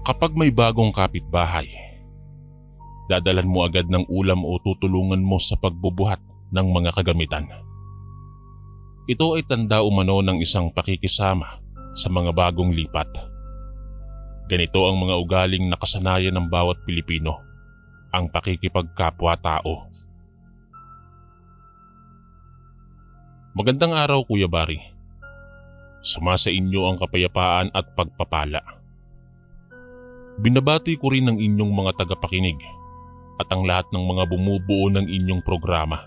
Kapag may bagong kapitbahay, dadalan mo agad ng ulam o tutulungan mo sa pagbubuhat ng mga kagamitan. Ito ay tanda umano ng isang pakikisama sa mga bagong lipat. Ganito ang mga ugaling nakasanayan ng bawat Pilipino, ang pakikipagkapwa-tao. Magandang araw, Kuya Bari. Sumasa inyo ang kapayapaan at pagpapala. Binabati ko rin ang inyong mga tagapakinig at ang lahat ng mga bumubuo ng inyong programa.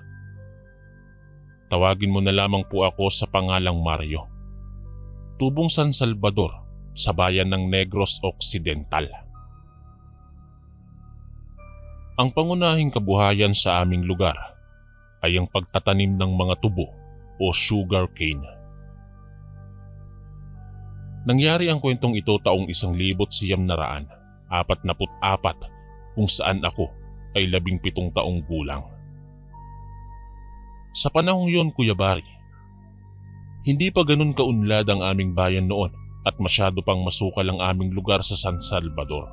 Tawagin mo na lamang po ako sa pangalang Mario. Tubong San Salvador sa bayan ng Negros Occidental. Ang pangunahing kabuhayan sa aming lugar ay ang pagtatanim ng mga tubo o sugar cane. Nangyari ang kwentong ito taong 1944 kung saan ako ay 17 taong gulang. Sa panahong yon, Kuya Bari, hindi pa ganun kaunlad ang aming bayan noon at masyado pang masukal ang aming lugar sa San Salvador.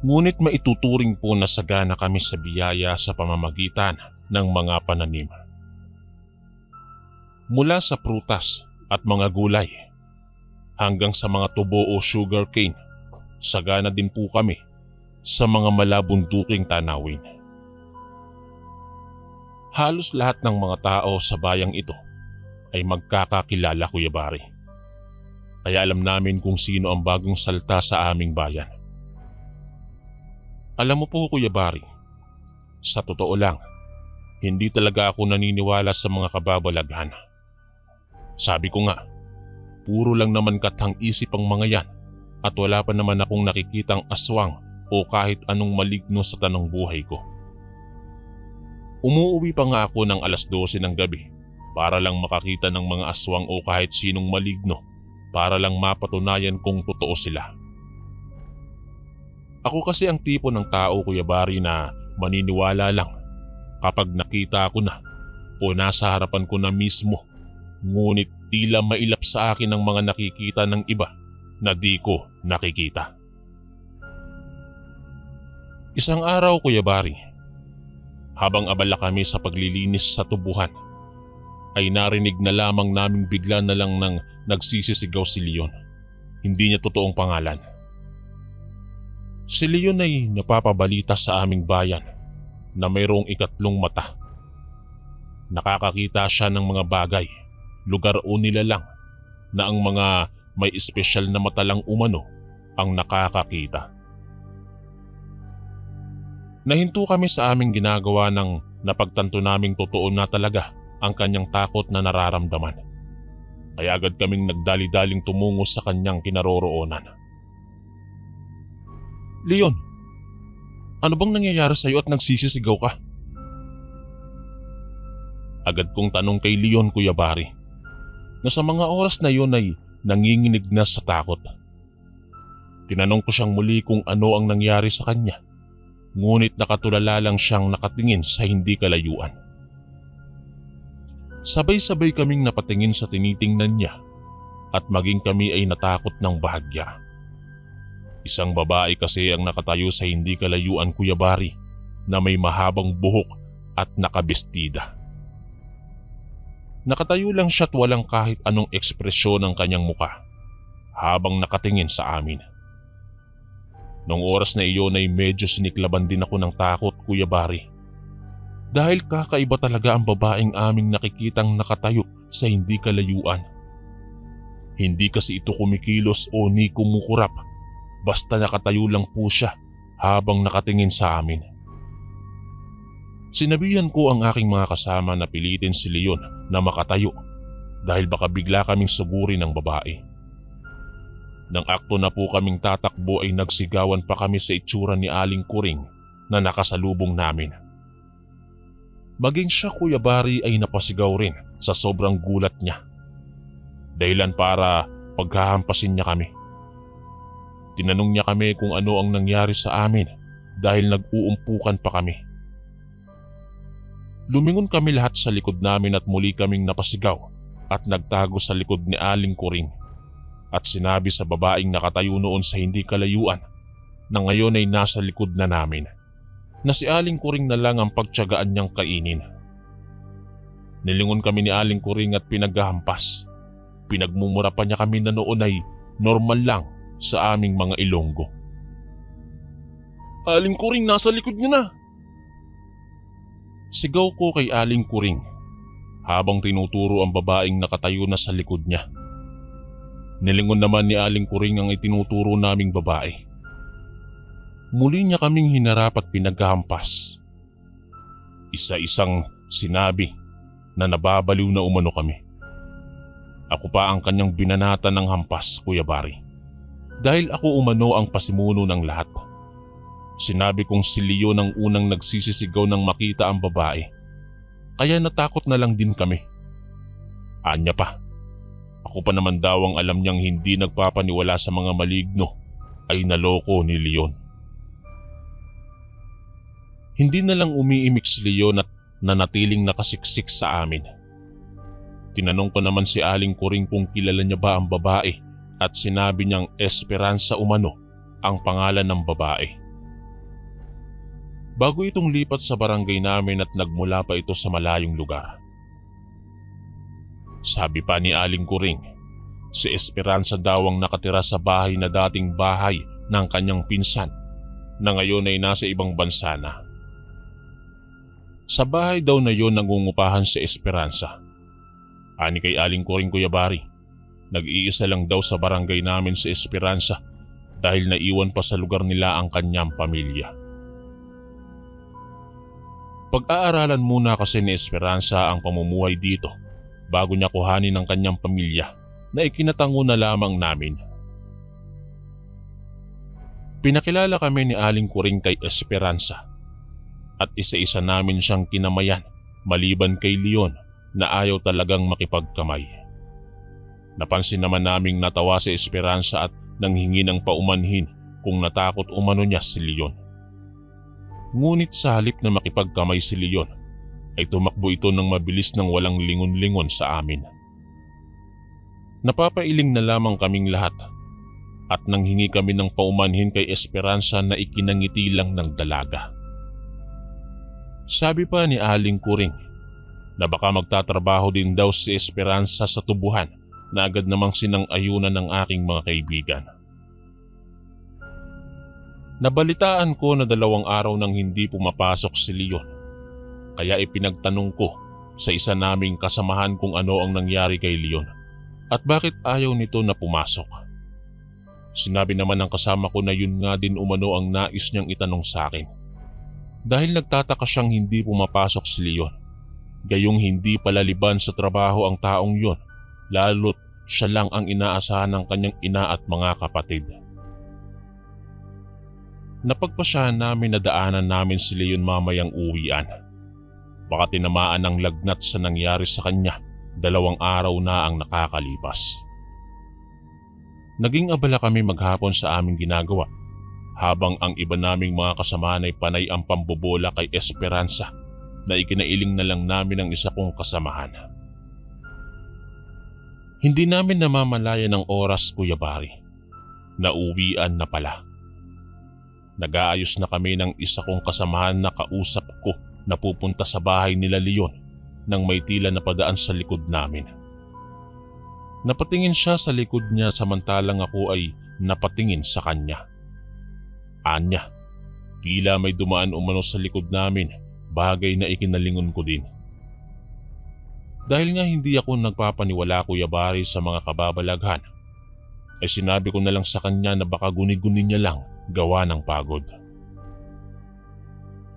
Ngunit maituturing po na sagana kami sa biyaya sa pamamagitan ng mga pananim. Mula sa prutas at mga gulay hanggang sa mga tubo o sugar cane, sagana din po kami sa mga malabunduking tanawin. Halos lahat ng mga tao sa bayang ito ay magkakakilala, Kuya Bari. Kaya alam namin kung sino ang bagong salta sa aming bayan. Alam mo po, Kuya Bari, sa totoo lang, hindi talaga ako naniniwala sa mga kababalaghan. Sabi ko nga, puro lang naman kathang isip ang mga yan at wala pa naman akong nakikitang aswang o kahit anong maligno sa tanang buhay ko. Umuuwi pa nga ako ng 12:00 ng gabi para lang makakita ng mga aswang o kahit sinong maligno para lang mapatunayan kung totoo sila. Ako kasi ang tipo ng tao, Kuya Bari, na maniniwala lang kapag nakita ko na o nasa harapan ko na mismo, ngunit tila mailap sa akin ang mga nakikita ng iba na di ko nakikita. Isang araw, Kuya Bari, habang abala kami sa paglilinis sa tubuhan, ay narinig na lamang naming bigla na lang nang nagsisisigaw si Leon. Hindi niya totoong pangalan. Si Leon ay napapabalita sa aming bayan na mayroong ikatlong mata. Nakakakita siya ng mga bagay, lugar o nilalang na ang mga may espesyal na mata lang umano ang nakakakita. Nahinto kami sa aming ginagawa nang napagtanto naming totoo na talaga ang kanyang takot na nararamdaman. Kaya agad kaming nagdali-daling tumungo sa kanyang kinaroroonan. Leon, ano bang nangyayari sa iyo at nagsisisigaw ka? Agad kong tanong kay Leon, Kuya Bari, na sa mga oras na yon ay nanginginig na sa takot. Tinanong ko siyang muli kung ano ang nangyari sa kanya, ngunit nakatulala lang siyang nakatingin sa hindi kalayuan. Sabay-sabay kaming napatingin sa tinitingnan niya at maging kami ay natakot ng bahagya. Isang babae kasi ang nakatayo sa hindi kalayuan, Kuya Bari, na may mahabang buhok at nakabestida. Nakatayo lang siya at walang kahit anong ekspresyon ng kanyang muka habang nakatingin sa amin. Noong oras na iyon ay medyo siniklaban din ako ng takot, Kuya Bari. Dahil kakaiba talaga ang babaeng aming nakikitang nakatayo sa hindi kalayuan. Hindi kasi ito kumikilos o ni kumukurap, basta nakatayo lang po siya habang nakatingin sa amin. Sinabihan ko ang aking mga kasama na pilitin si Leon na makatayo dahil baka bigla kaming sugurin ng babae. Nang akto na po kaming tatakbo ay nagsigawan pa kami sa itsura ni Aling Kuring na nakasalubong namin. Maging siya, Kuya Bari, ay napasigaw rin sa sobrang gulat niya. Dahilan para paghahampasin niya kami. Tinanong niya kami kung ano ang nangyari sa amin dahil nag-uumpukan pa kami. Lumingon kami lahat sa likod namin at muli kaming napasigaw at nagtago sa likod ni Aling Kuring. at sinabi sa babaeng nakatayo noon sa hindi kalayuan na ngayon ay nasa likod na namin na si Aling Kuring na lang ang pagtiyagaan niyang kainin. Nilingon kami ni Aling Kuring at pinaghahampas. Pinagmumura pa niya kami na noon ay normal lang sa aming mga Ilonggo. "Aling Kuring, nasa likod niyo na!" Sigaw ko kay Aling Kuring habang tinuturo ang babaeng nakatayo na sa likod niya. Nilingon naman ni Aling Kuring ang itinuturo naming babae. Muli niya kaming hinarap at pinaghahampas. Isa-isang sinabi na nababaliw na umano kami. Ako pa ang kanyang binanata ng hampas, Kuya Bari. Dahil ako umano ang pasimuno ng lahat. Sinabi kong si Leon ang unang nagsisisigaw nang makita ang babae. Kaya natakot na lang din kami. Anya pa. Ako pa naman daw ang alam niyang hindi nagpapaniwala sa mga maligno ay naloko ni Leon. Hindi na lang umiimik si Leon at nanatiling nakasiksik sa amin. Tinanong ko naman si Aling Kuring kung kilala niya ba ang babae at sinabi niyang Esperanza umano ang pangalan ng babae. Bago itong lipat sa barangay namin at nagmula pa ito sa malayong lugar. Sabi pa ni Aling Kuring, si Esperanza daw ang nakatira sa bahay na dating bahay ng kanyang pinsan na ngayon ay nasa ibang bansa na. Sa bahay daw na yon nangungupahan si Esperanza. Ani kay Aling Kuring, Kuya Bari, nag-iisa lang daw sa barangay namin si Esperanza dahil naiwan pa sa lugar nila ang kanyang pamilya. Pag-aaralan muna kasi ni Esperanza ang pamumuhay dito bago niya kuhanin ang kanyang pamilya na ikinatango na lamang namin. Pinakilala kami ni Aling Kuring kay Esperanza at isa-isa namin siyang kinamayan maliban kay Leon na ayaw talagang makipagkamay. Napansin naman naming natawa si Esperanza at nanghingi ng paumanhin kung natakot umano niya si Leon. Ngunit sa halip na makipagkamay si Leon, ay tumakbo ito ng mabilis nang walang lingon-lingon sa amin. Napapailing na lamang kaming lahat at nanghingi kami ng paumanhin kay Esperanza na ikinangiti lang ng dalaga. Sabi pa ni Aling Kuring na baka magtatrabaho din daw si Esperanza sa tubuhan na agad namang sinang-ayunan ng aking mga kaibigan. Nabalitaan ko na 2 araw nang hindi pumapasok si Leon, kaya ipinagtanong ko sa isa naming kasamahan kung ano ang nangyari kay Leon at bakit ayaw nito na pumasok. Sinabi naman ng kasama ko na yun nga din umano ang nais niyang itanong sa akin. Dahil nagtataka siyang hindi pumapasok si Leon, gayong hindi palaliban sa trabaho ang taong yon, lalo't siya lang ang inaasahan ng kanyang ina at mga kapatid. Napagpasyahan namin na daanan namin si Leon mamayang uwian. Baka tinamaan ng lagnat sa nangyari sa kanya, 2 araw na ang nakakalipas. Naging abala kami maghapon sa aming ginagawa, habang ang iba naming mga kasamahan ay panay ang pambobola kay Esperanza na ikinailing na lang namin ang isa kong kasamahan. Hindi namin namamalayan ng oras, Kuya Bari. Nauwian na pala. Nag-aayos na kami ng isa kong kasamahan na kausap ko na pupunta sa bahay nila Leon nang may tila na padaan sa likod namin. Napatingin siya sa likod niya samantalang ako ay napatingin sa kanya. Anya, tila may dumaan umano sa likod namin, bagay na ikinalingon ko din. Dahil nga hindi ako nagpapaniwala, Kuya Bari, sa mga kababalaghan, ay sinabi ko na lang sa kanya na baka guni-guni niya lang gawa ng pagod.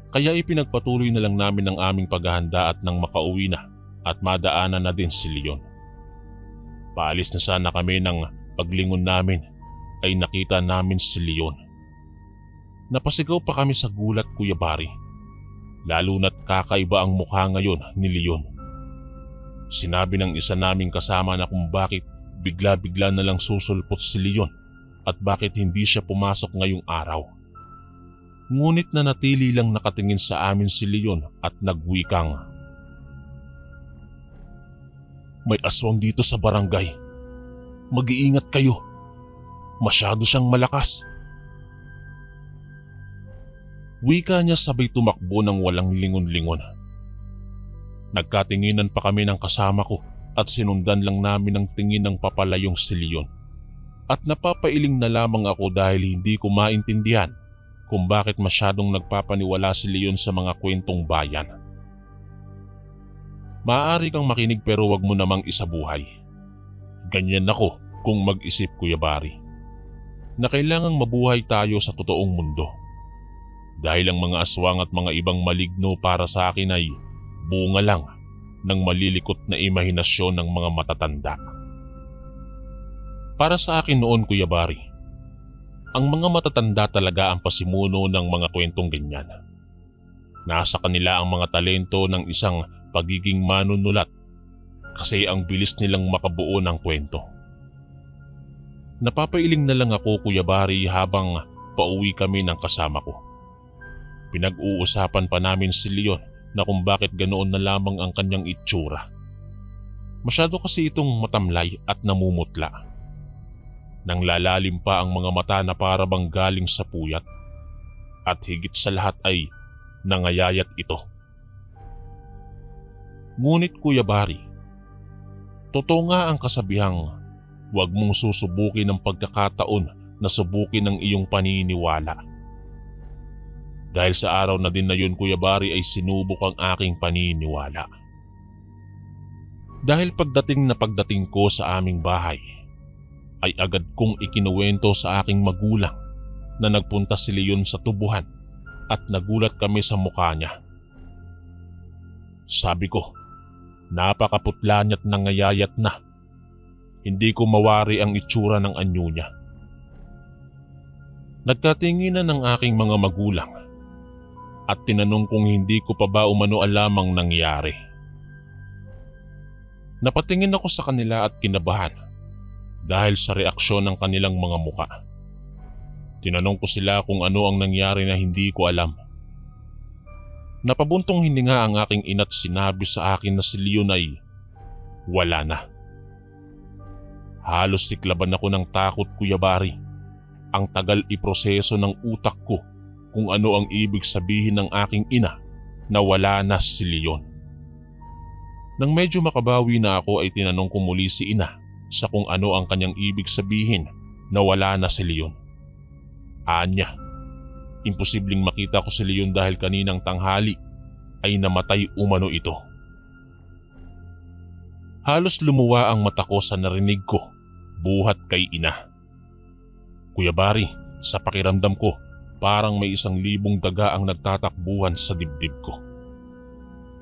Kaya ipinagpatuloy na lang namin ang aming paghahanda at nang makauwi na at madaanan na din si Leon. Paalis na sana kami nang paglingon namin ay nakita namin si Leon. Napasigaw pa kami sa gulat, Kuya Bari, lalo na't kakaiba ang mukha ngayon ni Leon. Sinabi ng isa naming kasama na kung bakit bigla-bigla na lang susulpot si Leon at bakit hindi siya pumasok ngayong araw. Ngunit nanatili lang nakatingin sa amin si Leon at nagwikang, "May aswang dito sa barangay. Mag-iingat kayo." Masyado siyang malakas. Wika niya sabay tumakbo ng walang lingon-lingon. Nagkatinginan pa kami ng kasama ko at sinundan lang namin ang tingin ng papalayong si Leon. At napapailing na lamang ako dahil hindi ko maintindihan kung bakit masyadong nagpapaniwala si Leon sa mga kwentong bayan. Maaari kang makinig pero wag mo namang isabuhay. Ganyan ako kung mag-isip, Kuya Bari, na kailangang mabuhay tayo sa totoong mundo. Dahil ang mga aswang at mga ibang maligno para sa akin ay bunga lang ng malilikot na imahinasyon ng mga matatanda. Para sa akin noon, Kuya Bari, ang mga matatanda talaga ang pasimuno ng mga kwentong ganyan. Nasa kanila ang mga talento ng isang pagiging manunulat kasi ang bilis nilang makabuo ng kwento. Napapailing na lang ako, Kuya Bari, habang pauwi kami ng kasama ko. Pinag-uusapan pa namin si Leon na kung bakit ganoon na lamang ang kanyang itsura. Masyado kasi itong matamlay at namumutla. Nang lalalim pa ang mga mata na para bang galing sa puyat. At higit sa lahat ay nangayayat ito. Ngunit, Kuya Bari, totoo nga ang kasabihang huwag mong susubukin ang pagkakataon na subukin ang iyong paniniwala. Dahil sa araw na din na yun, Kuya Bari, ay sinubok ang aking paniniwala. Dahil pagdating ko sa aming bahay, ay agad kong ikinuwento sa aking magulang na nagpunta si Leon sa tubuhan at nagulat kami sa mukha niya. Sabi ko, napakaputla niya't nangayayat na. Hindi ko mawari ang itsura ng anyo niya. Nagkatinginan ng aking mga magulang at tinanong kung hindi ko pa ba umano alam ang nangyari. Napatingin ako sa kanila at kinabahan dahil sa reaksyon ng kanilang mga muka. Tinanong ko sila kung ano ang nangyari na hindi ko alam. Napabuntong hininga ang aking ina't sinabi sa akin na si Leon ay wala na. Halos siklaban ako ng takot, Kuya Bari. Ang tagal iproseso ng utak ko kung ano ang ibig sabihin ng aking ina na wala na si Leon. Nang medyo makabawi na ako ay tinanong ko muli si ina sa kung ano ang kanyang ibig sabihin na wala na si Leon. Anya, imposibleng makita ko si Leon dahil kaninang tanghali ay namatay umano ito. Halos lumuwa ang mata ko sa narinig ko buhat kay ina. Kuya Bari, sa pakiramdam ko, parang may 1,000 daga ang nagtatakbuhan sa dibdib ko.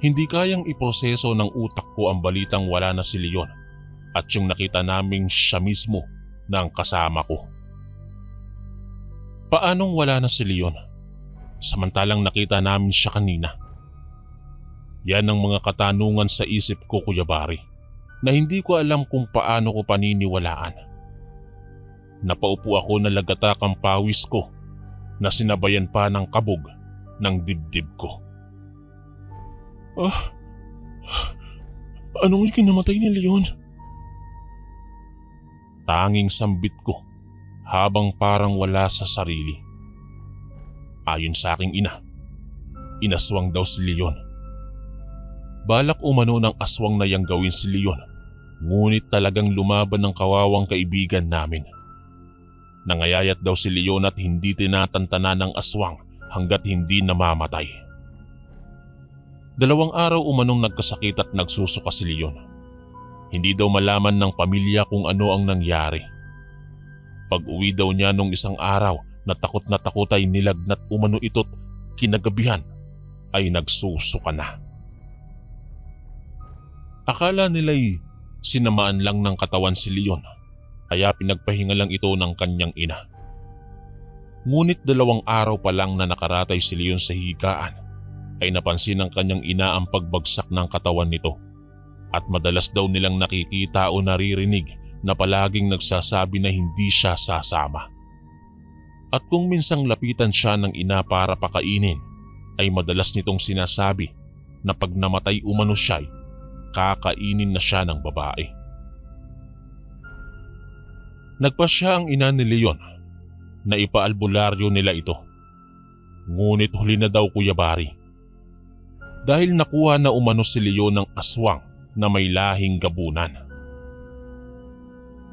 Hindi kayang iproseso ng utak ko ang balitang wala na si Leon at yung nakita naming siya mismo na ang kasama ko. Paanong wala na si Leon? Samantalang nakita namin siya kanina. Yan ang mga katanungan sa isip ko, Kuya Bari, na hindi ko alam kung paano ko paniniwalaan. Napaupo ako na lagatak ang pawis ko na sinabayan pa ng kabog ng dibdib ko. Anong ikinamatay ni Leon? Tanging sambit ko habang parang wala sa sarili. Ayon sa aking ina, inaswang daw si Leon. Balak umano ng aswang na yang gawin si Leon, ngunit talagang lumaban ng kawawang kaibigan namin. Nangayayat daw si Leon at hindi tinatantana ng aswang hanggat hindi namamatay. 2 araw umanong nagkasakit at nagsusuka si Leon. Hindi daw malaman ng pamilya kung ano ang nangyari. Pag-uwi daw niya nung isang araw na takot ay nilagnat umano ito't kinagabihan ay nagsusuka na. Akala nila'y sinamaan lang ng katawan si Leon, kaya pinagpahinga lang ito ng kanyang ina. Ngunit 2 araw pa lang na nakaratay si Leon sa higaan, ay napansin ng kanyang ina ang pagbagsak ng katawan nito. At madalas daw nilang nakikita o naririnig na palaging nagsasabi na hindi siya sasama. At kung minsang lapitan siya ng ina para pakainin, ay madalas nitong sinasabi na pag namatay umano siya, kakainin na siya ng babae. Nagpasya ang ina ni Leon na ipaalbularyo nila ito. Ngunit huli na daw Kuya Bari. Dahil nakuha na umano si Leon ng aswang na may lahing gabunan.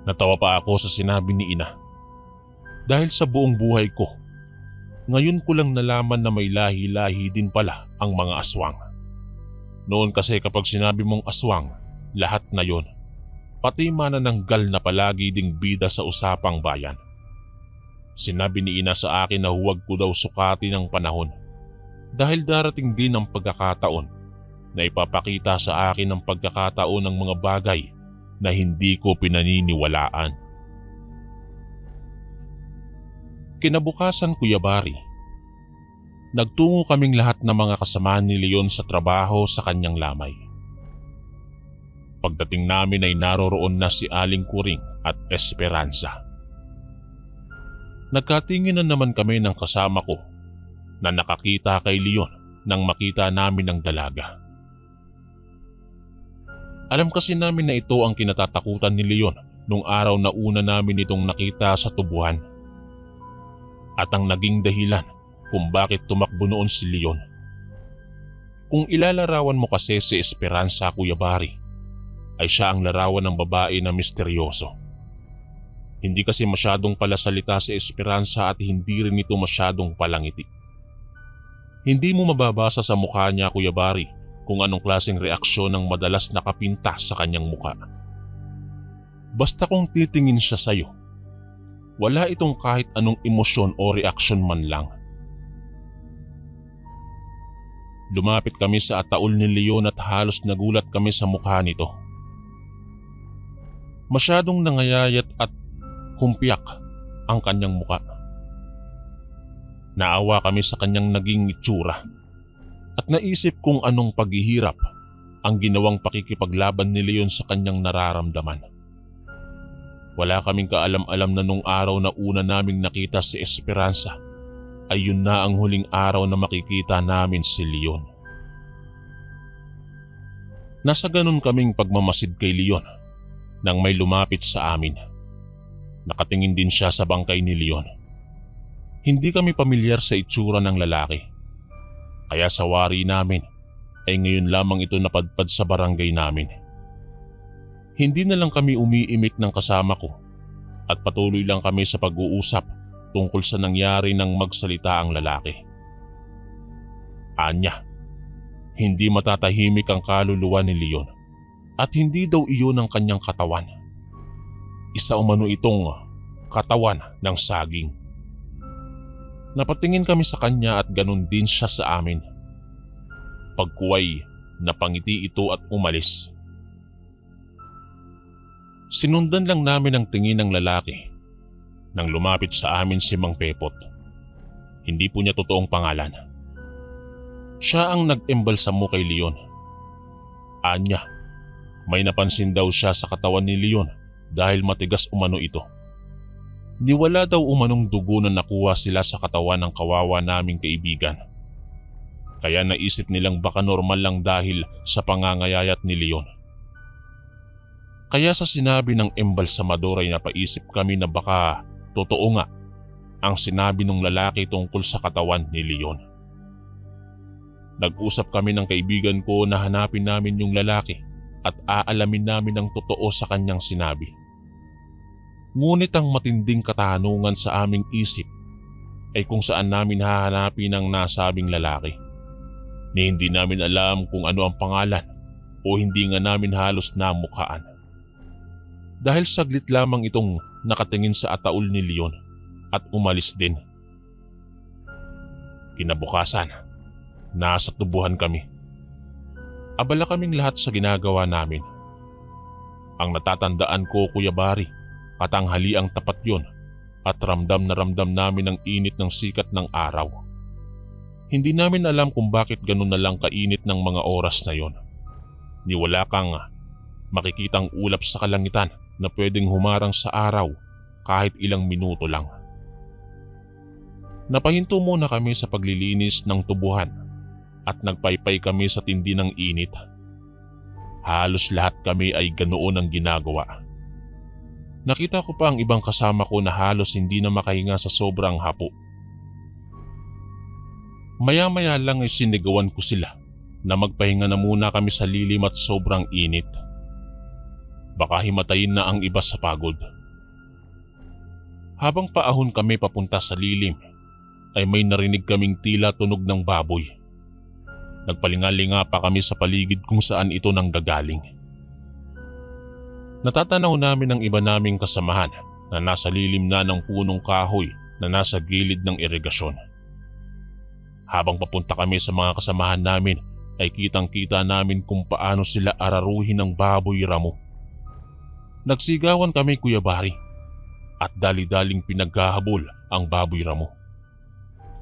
Natawa pa ako sa sinabi ni ina. Dahil sa buong buhay ko, ngayon ko lang nalaman na may lahi-lahi din pala ang mga aswang. Noon kasi kapag sinabi mong aswang, lahat na yon. Pati manananggal na palagi ding bida sa usapang bayan. Sinabi ni ina sa akin na huwag ko daw sukatin ng panahon dahil darating din ang pagkakataon na ipapakita sa akin ang pagkakataon ng mga bagay na hindi ko pinaniniwalaan. Kinabukasan Kuya Bari, nagtungo kaming lahat ng mga kasama ni Leon sa trabaho sa kanyang lamay. Pagdating namin ay naroroon na si Aling Kuring at Esperanza. Nagkatingin na naman kami ng kasama ko na nakakita kay Leon nang makita namin ang dalaga. Alam kasi namin na ito ang kinatatakutan ni Leon nung araw na una namin itong nakita sa tubuhan. At ang naging dahilan kung bakit tumakbo noon si Leon. Kung ilalarawan mo kasi si Esperanza Kuya Bari, ay siya ang larawan ng babae na misteryoso. Hindi kasi masyadong palasalita si Esperanza at hindi rin ito masyadong palangiti. Hindi mo mababasa sa mukha niya Kuya Bari kung anong klaseng reaksyon ang madalas nakapinta sa kanyang mukha. Basta kung titingin siya sa'yo, wala itong kahit anong emosyon o reaksyon man lang. Lumapit kami sa ataol ni Leon at halos nagulat kami sa mukha nito. Masyadong nangayayat at humpiyak ang kanyang muka. Naawa kami sa kanyang naging itsura at naisip kung anong paghihirap ang ginawang pakikipaglaban ni Leon sa kanyang nararamdaman. Wala kaming kaalam-alam na nung araw na una naming nakita si Esperanza ay yun na ang huling araw na makikita namin si Leon. Nasa ganun kaming pagmamasid kay Leon nang may lumapit sa amin. Nakatingin din siya sa bangkay ni Leon. Hindi kami pamilyar sa itsura ng lalaki. Kaya sa wari namin ay ngayon lamang ito napadpad sa barangay namin. Hindi na lang kami umiimik ng kasama ko at patuloy lang kami sa pag-uusap tungkol sa nangyari nang magsalita ang lalaki. Anya, hindi matatahimik ang kaluluwa ni Leon at hindi daw iyon ang kanyang katawan. Isa umano itong katawan ng saging. Napatingin kami sa kanya at ganun din siya sa amin. Pagkuway, napangiti ito at umalis. Sinundan lang namin ang tingin ng lalaki nang lumapit sa amin si Mang Pepot. Hindi po niya totoong pangalan. Siya ang nag-embalsamo kay Leon. Anya, may napansin daw siya sa katawan ni Leon dahil matigas umano ito. Niwala daw umanong dugo na nakuha sila sa katawan ng kawawa naming kaibigan. Kaya naisip nilang baka normal lang dahil sa pangangayayat ni Leon. Kaya sa sinabi ng embalsamador ay napaisip kami na baka totoo nga ang sinabi ng lalaki tungkol sa katawan ni Leon. Nag-usap kami ng kaibigan ko na hanapin namin yung lalaki at aalamin namin ang totoo sa kanyang sinabi. Ngunit ang matinding katanungan sa aming isip ay kung saan namin hahanapin ang nasabing lalaki. Ni hindi namin alam kung ano ang pangalan o hindi nga namin halos namukhaan. Dahil saglit lamang itong nakatingin sa ataol ni Leon at umalis din. Kinabukasan, nasa tubuhan kami. Abala kaming lahat sa ginagawa namin. Ang natatandaan ko Kuya Bari, katanghali ang tapat yon at ramdam na ramdam namin ang init ng sikat ng araw. Hindi namin alam kung bakit ganun na lang kainit ng mga oras na yon. Ni wala kang makikitang ulap sa kalangitan na pwedeng humarang sa araw kahit ilang minuto lang. Napahinto muna kami sa paglilinis ng tubuhan at nagpaypay kami sa tindi ng init. Halos lahat kami ay ganoon ang ginagawa. Nakita ko pa ang ibang kasama ko na halos hindi na makahinga sa sobrang hapo. Maya-maya lang ay sinigawan ko sila na magpahinga na muna kami sa lilim at sobrang init. Baka himatayin na ang iba sa pagod. Habang paahon kami papunta sa lilim, ay may narinig kaming tila tunog ng baboy. Nagpalingalinga pa kami sa paligid kung saan ito nanggagaling. Natatanaw namin ang iba naming kasamahan na nasa lilim na ng punong kahoy na nasa gilid ng irigasyon. Habang papunta kami sa mga kasamahan namin ay kitang-kita namin kung paano sila araruhin ng baboy ramo. Nagsigawan kami, Kuya Bari, at dali-daling pinaghahabol ang baboy ramo.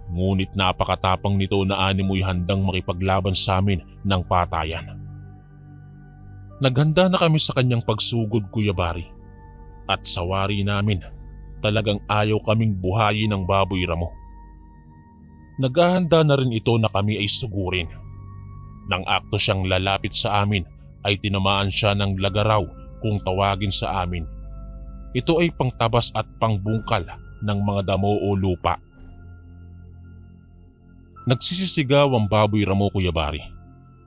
Ngunit napakatapang nito na animoy handang makipaglaban sa amin ng patayan. Naghanda na kami sa kanyang pagsugod, Kuya Bari, at sa wari namin talagang ayaw kaming buhayin ng baboy ramo. Naghahanda na rin ito na kami ay sugurin. Nang akto siyang lalapit sa amin ay tinamaan siya ng lagaraw kung tawagin sa amin. Ito ay pangtabas at pangbungkal ng mga damo o lupa. Nagsisisigaw ang baboy ramo, Kuya Bari.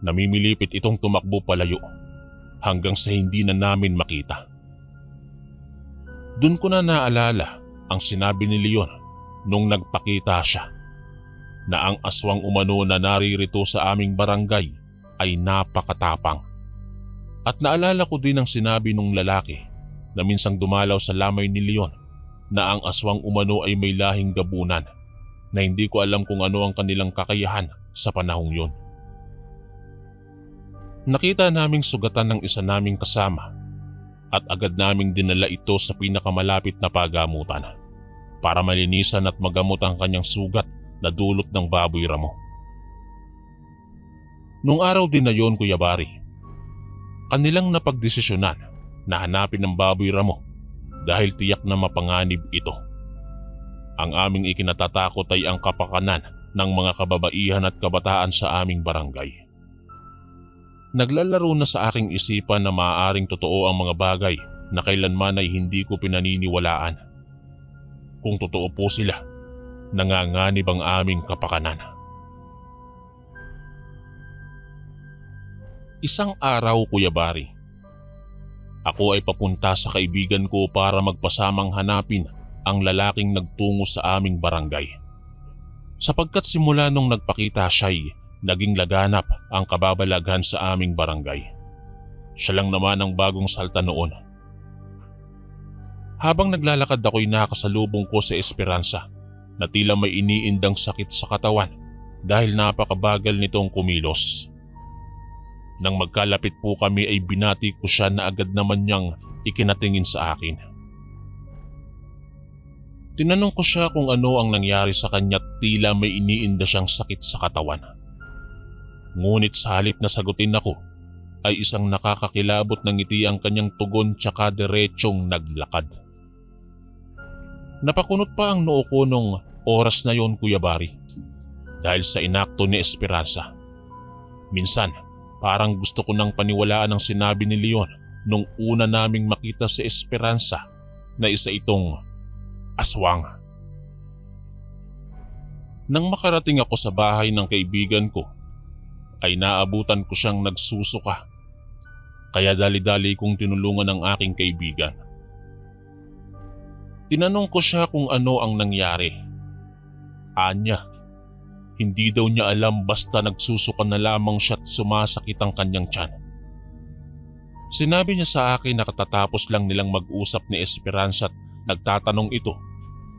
Namimilipit itong tumakbo palayo hanggang sa hindi na namin makita. Doon ko na naalala ang sinabi ni Leon nung nagpakita siya na ang aswang umano na naririto sa aming barangay ay napakatapang. At naalala ko din ang sinabi nung lalaki na minsang dumalaw sa lamay ni Leon na ang aswang umano ay may lahing gabunan na hindi ko alam kung ano ang kanilang kakayahan sa panahong yon. Nakita naming sugatan ng isa naming kasama at agad naming dinala ito sa pinakamalapit na pagamutan para malinisan at magamot ang kanyang sugat na dulot ng baboy ramo. Nung araw din na yon, Kuya Bari, kanilang napagdesisyonan na hanapin ang baboy ramo dahil tiyak na mapanganib ito. Ang aming ikinatatakot ay ang kapakanan ng mga kababaihan at kabataan sa aming barangay. Naglalaro na sa aking isipan na maaaring totoo ang mga bagay na kailanman ay hindi ko pinaniniwalaan. Kung totoo po sila, nanganganib ang aming kapakanan. Isang araw, Kuya Bari, ako ay papunta sa kaibigan ko para magpasamang hanapin ang lalaking nagtungo sa aming barangay. Sapagkat simula nung nagpakita siya'y naging laganap ang kababalaghan sa aming barangay. Siya lang naman ang bagong salta noon. Habang naglalakad ako'y nakasalubong ko sa Esperanza na tila may iniindang sakit sa katawan dahil napakabagal nitong kumilos. Nang magkalapit po kami ay binati ko siya na agad naman niyang ikinatingin sa akin. Tinanong ko siya kung ano ang nangyari sa kanya at tila may iniinda siyang sakit sa katawan. Ngunit sa halip na sagutin ako, ay isang nakakakilabot na ngiti ang kanyang tugon tsaka diretsong naglakad. Napakunot pa ang noo ko nung oras na yon, Kuya Bari, dahil sa inakto ni Esperanza. Minsan, parang gusto ko nang paniwalaan ang sinabi ni Leon nung una naming makita si Esperanza na isa itong aswang. Nang makarating ako sa bahay ng kaibigan ko, ay naabutan ko siyang nagsusuka. Kaya dali-dali kong tinulungan ang aking kaibigan. Tinanong ko siya kung ano ang nangyari. Anya, hindi daw niya alam basta nagsusuka na lamang siya at sumasakit ang kanyang tiyan. Sinabi niya sa akin na katatapos lang nilang mag-usap ni Esperanza at nagtatanong ito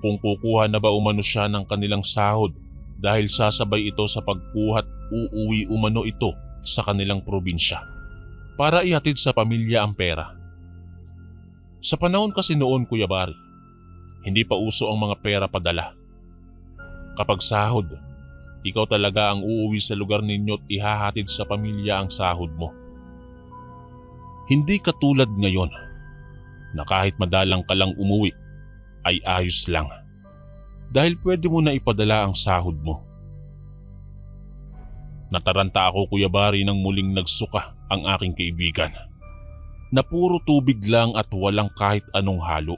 kung kukuha na ba umano siya ng kanilang sahod dahil sasabay ito sa pagkuhat uuwi umano ito sa kanilang probinsya para ihatid sa pamilya ang pera. Sa panahon kasi noon, Kuya Bari, hindi pa uso ang mga pera padala. Kapag sahod, ikaw talaga ang uuwi sa lugar ninyo at ihahatid sa pamilya ang sahod mo. Hindi katulad ngayon na kahit madalang ka lang umuwi ay ayos lang dahil pwede mo na ipadala ang sahod mo. Nataranta ako, Kuya Bari, nang muling nagsuka ang aking kaibigan. na puro tubig lang at walang kahit anong halo.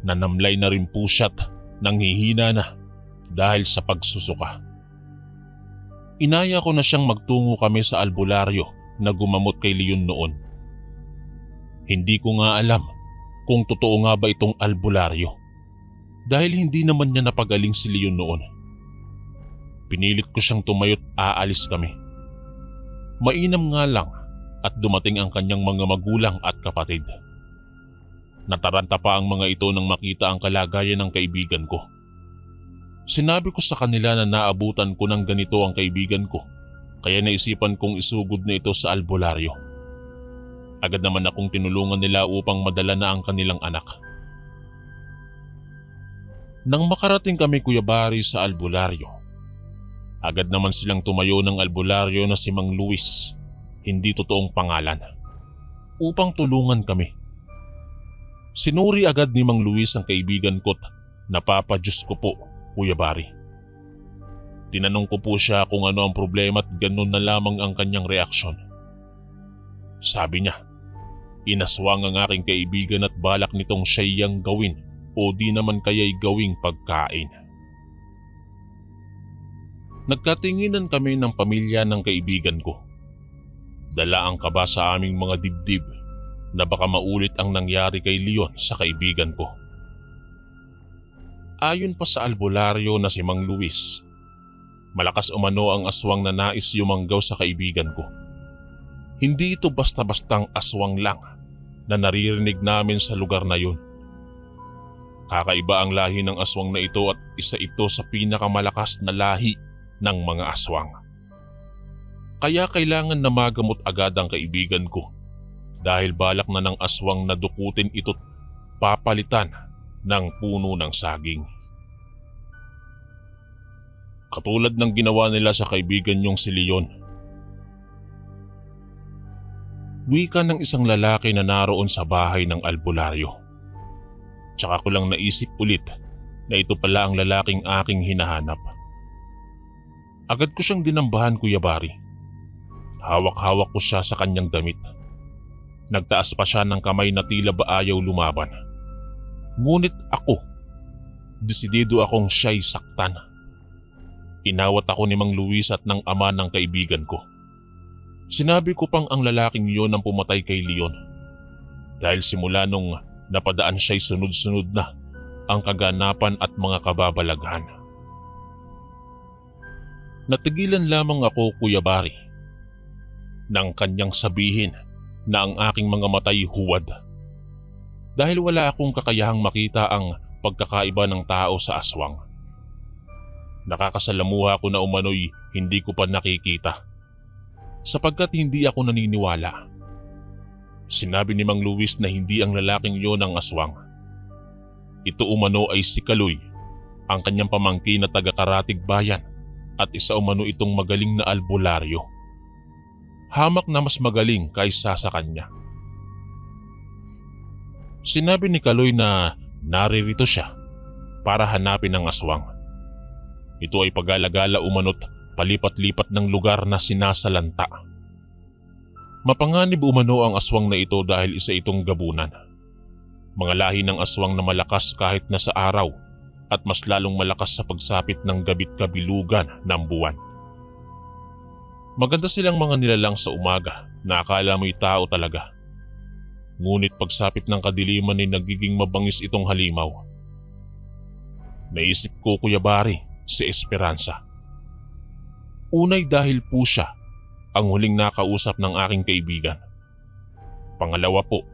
Nanamlay na rin po siya't nanghihina na dahil sa pagsusuka. Inaya ko na siyang magtungo kami sa albularyo na gumamot kay Leon noon. Hindi ko nga alam kung totoo nga ba itong albularyo dahil hindi naman niya napagaling si Leon noon. Pinilit ko siyang tumayo't aalis kami. Mainam nga lang at dumating ang kanyang mga magulang at kapatid. Nataranta pa ang mga ito nang makita ang kalagayan ng kaibigan ko. Sinabi ko sa kanila na naabutan ko ng ganito ang kaibigan ko kaya naisipan kong isugod na ito sa albularyo. Agad naman akong tinulungan nila upang madala na ang kanilang anak. Nang makarating kami Kuya Bari sa albularyo, agad naman silang tumayo ng albularyo na si Mang Luis, hindi totoong pangalan, upang tulungan kami. Sinuri agad ni Mang Luis ang kaibigan ko't napapadyos ko po, Kuya Bari. Tinanong ko po siya kung ano ang problema at ganun na lamang ang kanyang reaksyon. Sabi niya, inaswang ang aking kaibigan at balak nitong siyang gawin o di naman kaya'y gawing pagkain. Nagkatinginan kami ng pamilya ng kaibigan ko. Dala ang kaba sa aming mga dibdib na baka maulit ang nangyari kay Leon sa kaibigan ko. Ayon pa sa albularyo na si Mang Luis, malakas umano ang aswang na nais yumanggaw sa kaibigan ko. Hindi ito basta-bastang aswang lang na naririnig namin sa lugar na yun. Kakaiba ang lahi ng aswang na ito at isa ito sa pinakamalakas na lahi ng mga aswang. Kaya kailangan na magamot agad ang kaibigan ko dahil balak na ng aswang na dukutin ito't papalitan ng puno ng saging. Katulad ng ginawa nila sa kaibigan niyong si Leon. Wika ng isang lalaki na naroon sa bahay ng albularyo. Tsaka ko lang naisip ulit na ito pala ang lalaking aking hinahanap. Agad ko siyang dinambahan, Kuya Bari. Hawak-hawak ko siya sa kanyang damit. Nagtaas pa siya ng kamay na tila ba ayaw lumaban. Ngunit ako, desidido akong siya'y saktan. Inawat ako ni Mang Luis at ng ama ng kaibigan ko. Sinabi ko pang ang lalaking iyon ang pumatay kay Leon. Dahil simula nung napadaan siya'y sunod-sunod na ang kaganapan at mga kababalaghan. Natigilan lamang ako, Kuya Bari, nang kanyang sabihin na ang aking mga matay huwad. Dahil wala akong kakayahang makita ang pagkakaiba ng tao sa aswang. Nakakasalamuha ko na umano'y hindi ko pa nakikita sapagkat hindi ako naniniwala. Sinabi ni Mang Luis na hindi ang lalaking yon ang aswang. Ito umano ay si Kaloy, ang kanyang pamangkin na taga-Karatig Bayan at isa umano itong magaling na albularyo. Hamak na mas magaling kaysa sa kanya. Sinabi ni Kaloy na naririto siya para hanapin ang aswang. Ito ay pag-alagala umano't palipat-lipat ng lugar na sinasalanta. Mapanganib umano ang aswang na ito dahil isa itong gabunan. Mga lahi ng aswang na malakas kahit na sa araw at mas lalong malakas sa pagsapit ng gabit kabilugan ng buwan. Maganda silang mga nilalang sa umaga na akala mo'y tao talaga. Ngunit pagsapit ng kadiliman ay nagiging mabangis itong halimaw. Naisip ko, Kuya Bari, si Esperanza. Unay dahil po siya ang huling nakausap ng aking kaibigan. Pangalawa po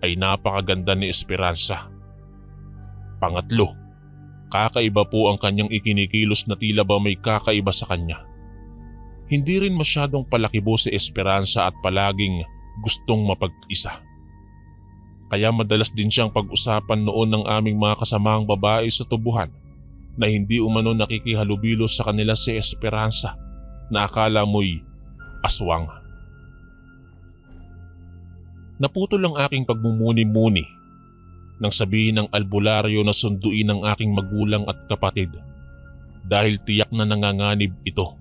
ay napakaganda ni Esperanza. Pangatlo, kakaiba po ang kanyang ikinikilos na tila ba may kakaiba sa kanya. Hindi rin masyadong palakibo si Esperanza at palaging gustong mapag-isa. Kaya madalas din siyang pag-usapan noon ng aming mga kasamaang babae sa tubuhan na hindi umano nakikihalubilo sa kanila si Esperanza na akala mo'y aswang. Naputol ang aking pagmumuni-muni nang sabihin ng albularyo na sunduin ng aking magulang at kapatid dahil tiyak na nanganganib ito.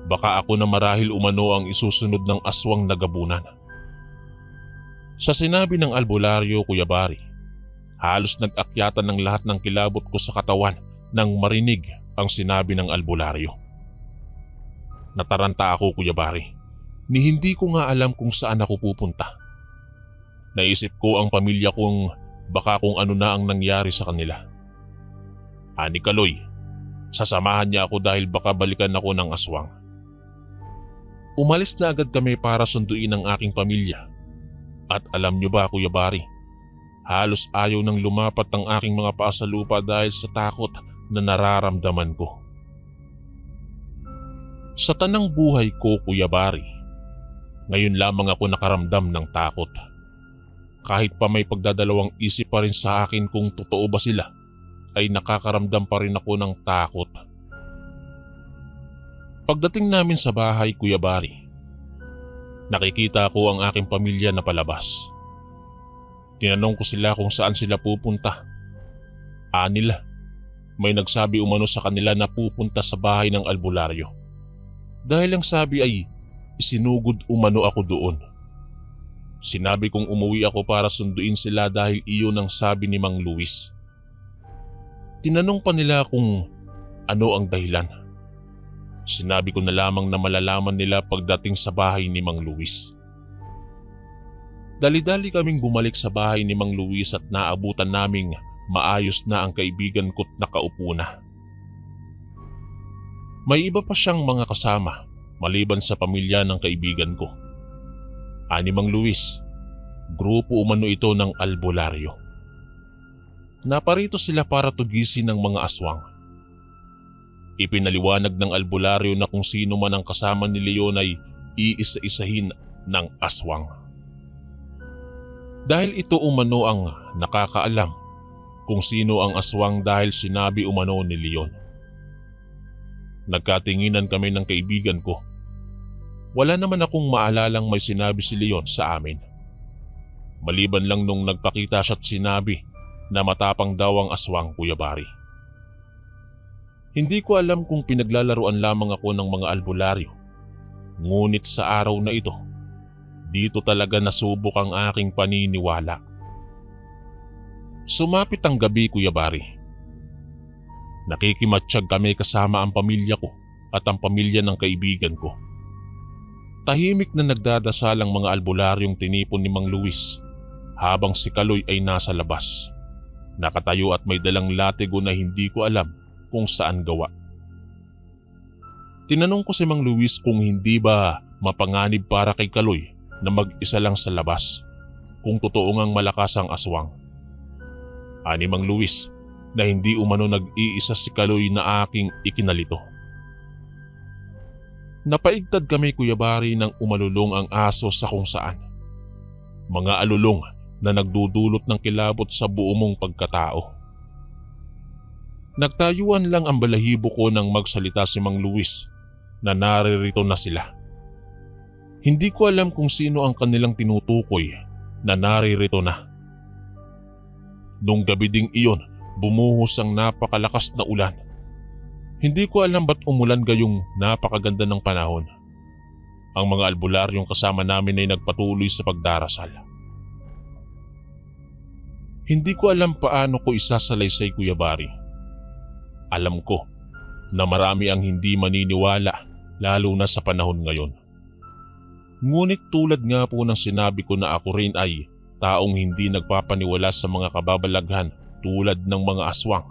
Baka ako na marahil umano ang isusunod ng aswang na gabunan. Sa sinabi ng albularyo, Kuya Bari, halos nag-akyatan ng lahat ng kilabot ko sa katawan nang marinig ang sinabi ng albularyo. Nataranta ako, Kuya Bari, ni hindi ko nga alam kung saan ako pupunta. Naisip ko ang pamilya kong baka kung ano na ang nangyari sa kanila. Ani Kaloy, sasamahan niya ako dahil baka balikan ako ng aswang. Umalis na agad kami para sunduin ang aking pamilya. At alam niyo ba, Kuya Bari, halos ayaw nang lumapat ang aking mga paa sa lupa dahil sa takot na nararamdaman ko. Sa tanang buhay ko, Kuya Bari, ngayon lamang ako nakaramdam ng takot. Kahit pa may pagdadalawang isip pa rin sa akin kung totoo ba sila, ay nakakaramdam pa rin ako ng takot. Pagdating namin sa bahay, Kuya Bari, nakikita ko ang aking pamilya na palabas. Tinanong ko sila kung saan sila pupunta. Anila, may nagsabi umano sa kanila na pupunta sa bahay ng albularyo. Dahil ang sabi ay isinugod umano ako doon. Sinabi kong umuwi ako para sunduin sila dahil iyon ang sabi ni Mang Luis. Tinanong pa nila kung ano ang dahilan. Sinabi ko na lamang na malalaman nila pagdating sa bahay ni Mang Luis. Dali-dali kaming bumalik sa bahay ni Mang Luis at naabutan naming maayos na ang kaibigan ko't nakaupo na. May iba pa siyang mga kasama maliban sa pamilya ng kaibigan ko. Ani Mang Luis, grupo umano ito ng albularyo. Naparito sila para tugisin ng mga aswang. Ipinaliwanag ng albularyo na kung sino man ang kasama ni Leon ay iisa-isahin ng aswang. Dahil ito umano ang nakakaalam kung sino ang aswang dahil sinabi umano ni Leon. Nagkatinginan kami ng kaibigan ko. Wala naman akong maalalang may sinabi si Leon sa amin. Maliban lang nung nagpakita siya't sinabi na matapang daw ang aswang, Kuya Bari. Hindi ko alam kung pinaglalaruan lamang ako ng mga albularyo. Ngunit sa araw na ito, dito talaga nasubok ang aking paniniwala. Sumapit ang gabi, Kuya Bari. Nakikimatsyag kami kasama ang pamilya ko at ang pamilya ng kaibigan ko. Tahimik na nagdadasal ang mga albularyong tinipon ni Mang Luis habang si Kaloy ay nasa labas. Nakatayo at may dalang latigo na hindi ko alam kung saan gawa. Tinanong ko si Mang Luis kung hindi ba mapanganib para kay Kaloy na mag-isa lang sa labas kung totoo ngang malakas ang aswang. Ani Mang Luis na hindi umano nag-iisa si Kaloy na aking ikinalito. Napaigtad kami, Kuya Bari, nang umalulong ang aso sa kung saan. Mga alulong na nagdudulot ng kilabot sa buo mong pagkatao. Nagtayuan lang ang balahibo ko nang magsalita si Mang Luis na naririto na sila. Hindi ko alam kung sino ang kanilang tinutukoy na naririto na. Nung gabi ding iyon, bumuhos ang napakalakas na ulan. Hindi ko alam ba't umulan gayong napakaganda ng panahon. Ang mga albularyong kasama namin ay nagpatuloy sa pagdarasal. Hindi ko alam paano ko isasalaysay, Kuya Bari. Alam ko na marami ang hindi maniniwala lalo na sa panahon ngayon. Ngunit tulad nga po ng sinabi ko na ako rin ay taong hindi nagpapaniwala sa mga kababalaghan tulad ng mga aswang.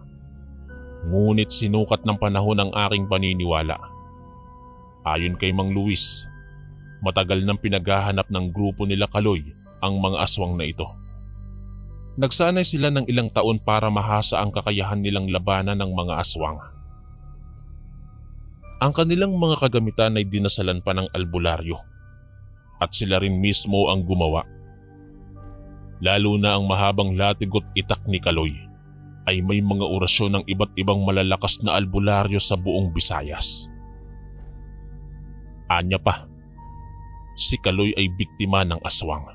Ngunit sinukat ng panahon ang aking paniniwala. Ayon kay Mang Luis, matagal nang pinaghahanap ng grupo nila Kaloy ang mga aswang na ito. Nagsanay sila ng ilang taon para mahasa ang kakayahan nilang labanan ng mga aswang. Ang kanilang mga kagamitan ay dinasalan pa ng albularyo at sila rin mismo ang gumawa. Lalo na ang mahabang latigot itak ni Kaloy ay may mga orasyon ng iba't ibang malalakas na albularyo sa buong Visayas. Anya pa, si Kaloy ay biktima ng aswang.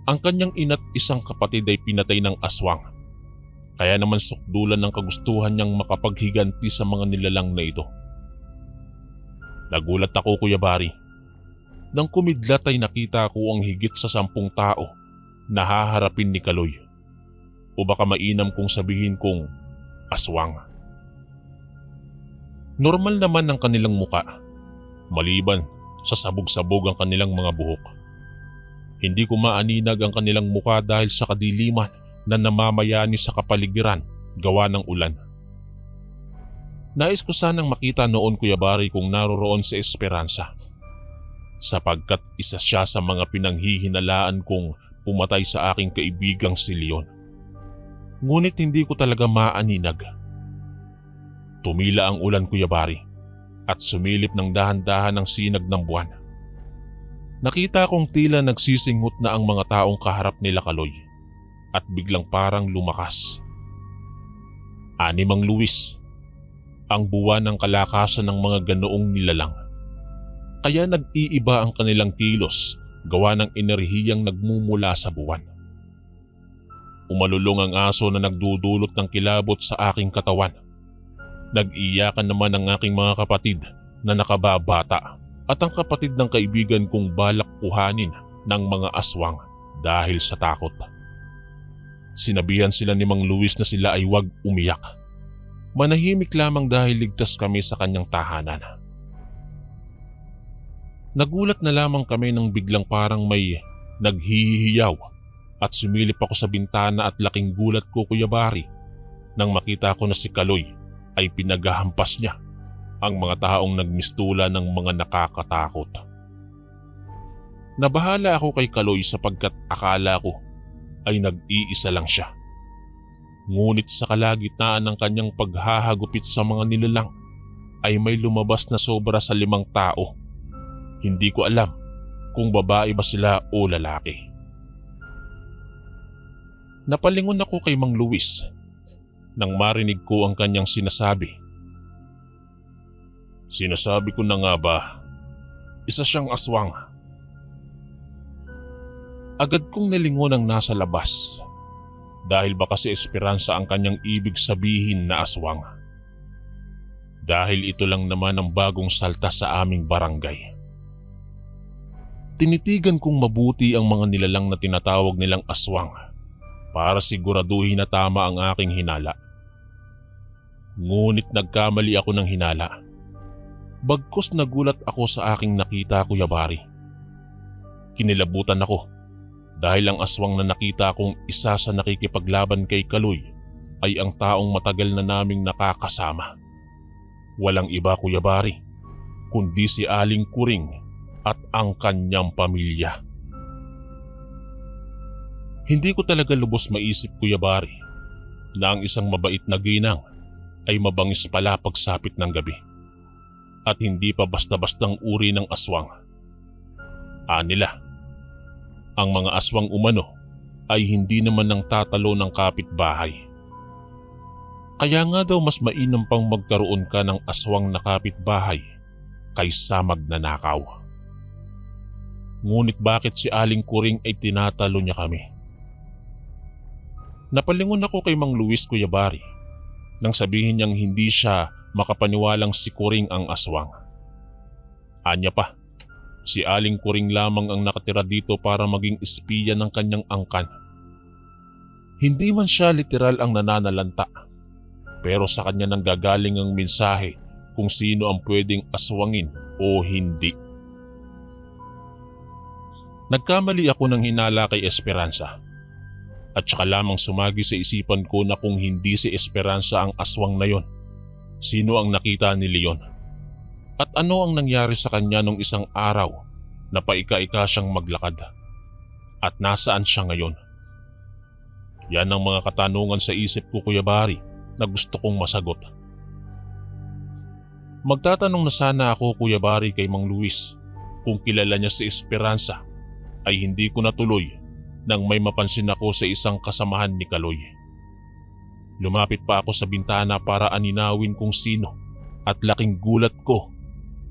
Ang kanyang ina't isang kapatid ay pinatay ng aswang. Kaya naman sukdulan ng kagustuhan niyang makapaghiganti sa mga nilalang na ito. Nagulat ako, Kuya Bari. Nang kumidlat ay nakita ko ang higit sa 10 tao na haharapin ni Kaloy. O baka mainam kong sabihin kong aswang. Normal naman ang kanilang muka, maliban sa sabog-sabog ang kanilang mga buhok. Hindi ko maaninag ang kanilang muka dahil sa kadiliman na namamayani sa kapaligiran gawa ng ulan. Nais ko sanang makita noon Kuya Bari kung naroroon si Esperanza, sapagkat isa siya sa mga pinanghihinalaan kong pumatay sa aking kaibigang si Leon. Ngunit hindi ko talaga maaninag. Tumila ang ulan Kuya Bari at sumilip ng dahan-dahan ang sinag ng buwan. Nakita kong tila nagsisinghot na ang mga taong kaharap nila Kaloy at biglang parang lumakas. 6 ang luwis, ang buwan ng kalakasan ng mga ganoong nilalang. Kaya nag-iiba ang kanilang kilos gawa ng enerhiyang nagmumula sa buwan. Umalulong ang aso na nagdudulot ng kilabot sa aking katawan. Nag-iyakan naman ang aking mga kapatid na nakababata at ang kapatid ng kaibigan kong balak kuhanin ng mga aswang dahil sa takot. Sinabihan sila ni Mang Luis na sila ay huwag umiyak. Manahimik lamang dahil ligtas kami sa kanyang tahanan. Nagulat na lamang kami nang biglang parang may naghihiyaw at sumilip ako sa bintana at laking gulat ko Kuya Bari nang makita ko na si Kaloy ay pinaghahampas niya ang mga taong nagmistula ng mga nakakatakot. Nabahala ako kay Kaloy sapagkat akala ko ay nag-iisa lang siya. Ngunit sa kalagitnaan ng kanyang paghahagupit sa mga nilalang ay may lumabas na sobra sa 5 tao. Hindi ko alam kung babae ba sila o lalaki. Napalingon ako kay Mang Luis nang marinig ko ang kanyang sinasabi. Sinasabi ko na nga ba, isa siyang aswang. Agad kong nalingon ang nasa labas dahil baka si Esperanza ang kanyang ibig sabihin na aswang. Dahil ito lang naman ang bagong salta sa aming barangay. Tinitigan kong mabuti ang mga nilalang na tinatawag nilang aswang para siguraduhin na tama ang aking hinala. Ngunit nagkamali ako ng hinala. Bagkus nagulat ako sa aking nakita Kuya Bari. Kinilabutan ako dahil ang aswang na nakita kong isa sa nakikipaglaban kay Kaloy ay ang taong matagal na naming nakakasama. Walang iba Kuya Bari, kundi si Aling Kuring at ang kanyang pamilya. Hindi ko talaga lubos maisip Kuya Bari na ang isang mabait na ginang ay mabangis pala pagsapit ng gabi at hindi pa basta-bastang uri ng aswang. Anila, ang mga aswang umano ay hindi naman nang tatalo ng kapitbahay. Kaya nga daw mas mainam pang magkaroon ka ng aswang na kapitbahay kaysa magnanakaw. Ngunit bakit si Aling Kuring ay tinatalo niya kami? Napalingon ako kay Mang Luis Kuya Bari nang sabihin niyang hindi siya makapaniwalang si Kuring ang aswang. Anya pa, si Aling Kuring lamang ang nakatira dito para maging espiya ng kanyang angkan. Hindi man siya literal ang nananalanta, pero sa kanya nang gagaling ang mensahe kung sino ang pwedeng aswangin o hindi. Nagkamali ako ng hinala kay Esperanza. At saka lamang sumagi sa isipan ko na kung hindi si Esperanza ang aswang na yon, sino ang nakita ni Leon? At ano ang nangyari sa kanya nung isang araw na paika-ika siyang maglakad? At nasaan siya ngayon? Yan ang mga katanungan sa isip ko Kuya Bari na gusto kong masagot. Magtatanong na sana ako Kuya Bari kay Mang Luis kung kilala niya si Esperanza ay hindi ko natuloy nang may mapansin ako sa isang kasamahan ni Kaloy. Lumapit pa ako sa bintana para aninawin kung sino at laking gulat ko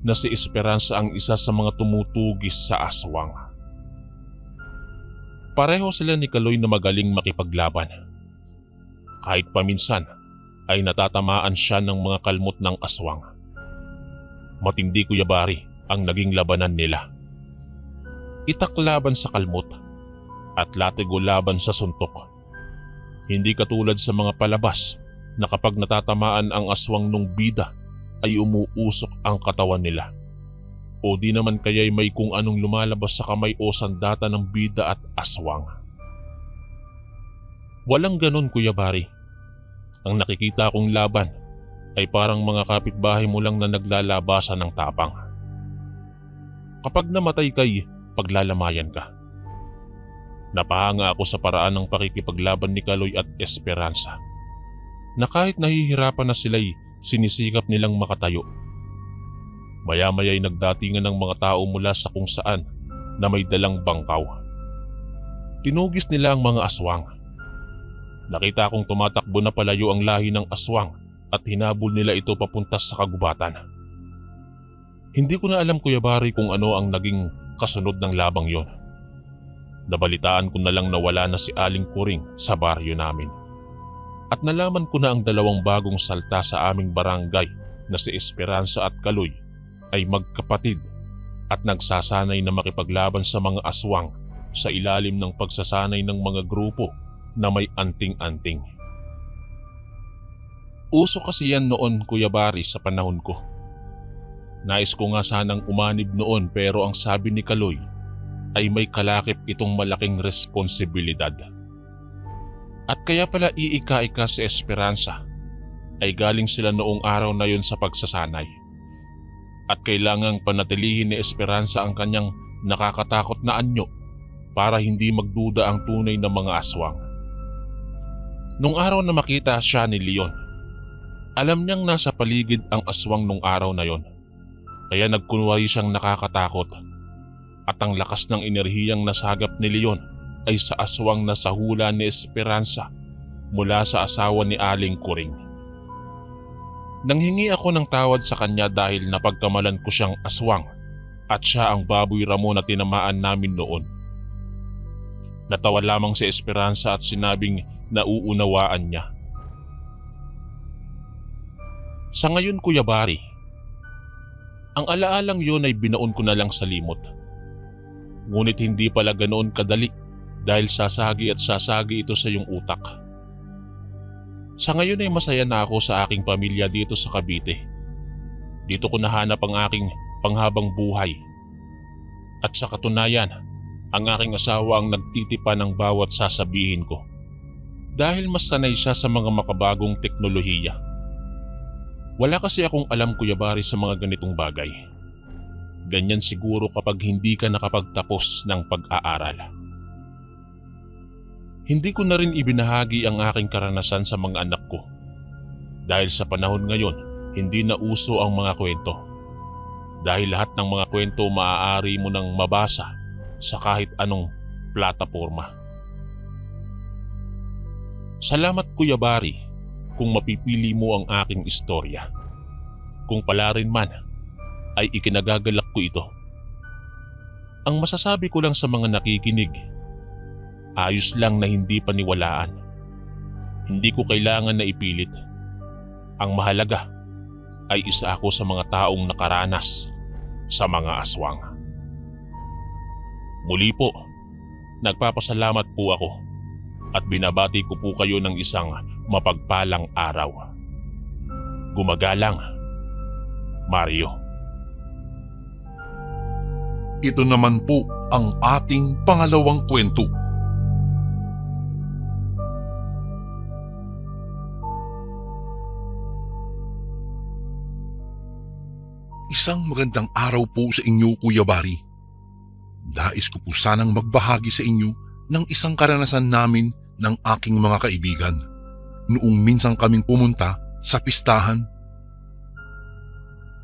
na si Esperanza ang isa sa mga tumutugis sa aswang. Pareho sila ni Kaloy na magaling makipaglaban. Kahit paminsan ay natatamaan siya ng mga kalmot ng aswang. Matindi Kuya Bari ang naging labanan nila. Itak laban sa kalmot at latigo laban sa suntok. Hindi katulad sa mga palabas na kapag natatamaan ang aswang nung bida ay umuusok ang katawan nila. O di naman kaya'y may kung anong lumalabas sa kamay o sandata ng bida at aswang. Walang ganon, Kuya Bari. Ang nakikita kong laban ay parang mga kapitbahay mo lang na naglalabasan ng tapang. Kapag namatay kay paglalamayan ka. Napahanga ako sa paraan ng pakikipaglaban ni Kaloy at Esperanza, na kahit nahihirapan na sila'y sinisikap nilang makatayo. Maya-maya'y nagdatingan ng mga tao mula sa kung saan na may dalang bangkaw. Tinugis nila ang mga aswang. Nakita kong tumatakbo na palayo ang lahi ng aswang at hinabol nila ito papunta sa kagubatan. Hindi ko na alam, Kuya Bari, kung ano ang naging kasunod ng labang yon. Nabalitaan ko na lang na wala na si Aling Kuring sa baryo namin. At nalaman ko na ang dalawang bagong salta sa aming barangay na si Esperanza at Kaloy ay magkapatid at nagsasanay na makipaglaban sa mga aswang sa ilalim ng pagsasanay ng mga grupo na may anting-anting. Uso kasi yan noon, Kuya Bari, sa panahon ko. Nais ko nga sanang umanib noon pero ang sabi ni Kaloy ay may kalakip itong malaking responsibilidad. At kaya pala iika-ika si Esperanza ay galing sila noong araw na yun sa pagsasanay. At kailangang panatilihin ni Esperanza ang kanyang nakakatakot na anyo para hindi magduda ang tunay na mga aswang. Nung araw na makita siya ni Leon, alam niyang nasa paligid ang aswang nung araw na yon. Kaya nagkunwari siyang nakakatakot. At ang lakas ng enerhiyang nasagap ni Leon ay sa aswang na sahula ni Esperanza mula sa asawa ni Aling Kuring. Nanghingi ako ng tawad sa kanya dahil napagkamalan ko siyang aswang at siya ang baboy ramo na tinamaan namin noon. Natawa lamang si Esperanza at sinabing nauunawaan niya. Sa ngayon, Kuya Bari, ang alaalang yun ay binaon ko na lang sa limot. Ngunit hindi pala ganoon kadali dahil sasagi at sasagi ito sa iyong utak. Sa ngayon ay masaya na ako sa aking pamilya dito sa Cavite. Dito ko nahanap ang aking panghabang buhay. At sa katunayan, ang aking asawa ang nagtitipa ng bawat sasabihin ko. Dahil mas sanay siya sa mga makabagong teknolohiya. Wala kasi akong alam, Kuya Bari, sa mga ganitong bagay. Ganyan siguro kapag hindi ka nakapagtapos ng pag-aaral. Hindi ko na rin ibinahagi ang aking karanasan sa mga anak ko. Dahil sa panahon ngayon, hindi na uso ang mga kwento. Dahil lahat ng mga kwento maaari mo nang mabasa sa kahit anong plataporma. Salamat, Kuya Bari, kung mapipili mo ang aking istorya. Kung pala rin man, ay ikinagagalak ko ito. Ang masasabi ko lang sa mga nakikinig, ayos lang na hindi paniwalaan. Hindi ko kailangan na ipilit. Ang mahalaga ay isa ako sa mga taong nakaranas sa mga aswang. Muli po, nagpapasalamat po ako at binabati ko po kayo ng isang mapagpalang araw. Gumagalang, Mario. Ito naman po ang ating pangalawang kwento. Isang magandang araw po sa inyo, Kuya Bari. Nais ko po sanang magbahagi sa inyo ng isang karanasan namin ng aking mga kaibigan noong minsan kaming pumunta sa pistahan.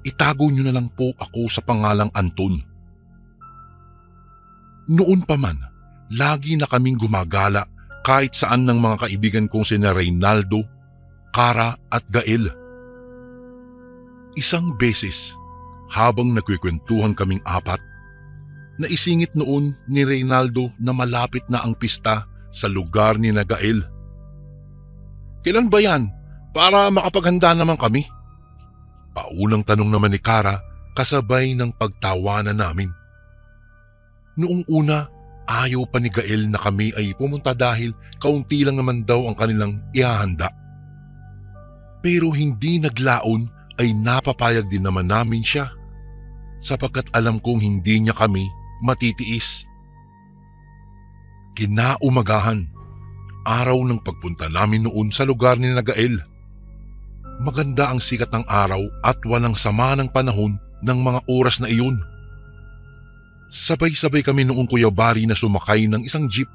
Itago niyo na lang po ako sa pangalang Anton. Noon pa man, lagi na kaming gumagala kahit saan ng mga kaibigan kong sina Reynaldo, Cara at Gael. Isang beses, habang nagkikwentuhan kaming apat, naisingit noon ni Reynaldo na malapit na ang pista sa lugar ni Gael. Kailan ba yan? Para makapaghanda naman kami. Paunang tanong naman ni Cara kasabay ng pagtawanan namin. Noong una, ayaw pa ni Gael na kami ay pumunta dahil kaunti lang naman daw ang kanilang ihahanda. Pero hindi naglaon ay napapayag din naman namin siya sapagkat alam kong hindi niya kami matitiis. Kinaumagahan, araw ng pagpunta namin noon sa lugar ni Gael. Maganda ang sikat ng araw at walang sama ng panahon ng mga oras na iyon. Sabay-sabay kami noong Kuya Bari na sumakay ng isang jeep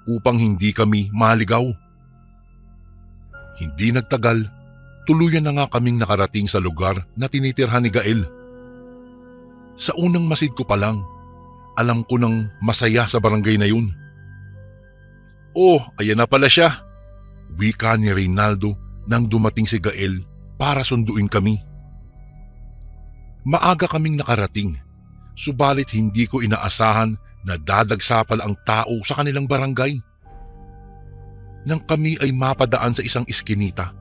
upang hindi kami maligaw. Hindi nagtagal, tuluyan na nga kaming nakarating sa lugar na tinitirhan ni Gael. Sa unang masid ko pa lang, alam ko nang masaya sa barangay na yun. Oh, ayan na pala siya, wika ni Reynaldo nang dumating si Gael para sunduin kami. Maaga kaming nakarating, subalit hindi ko inaasahan na dadagsa pala ang tao sa kanilang barangay. Nang kami ay mapadaan sa isang iskinita,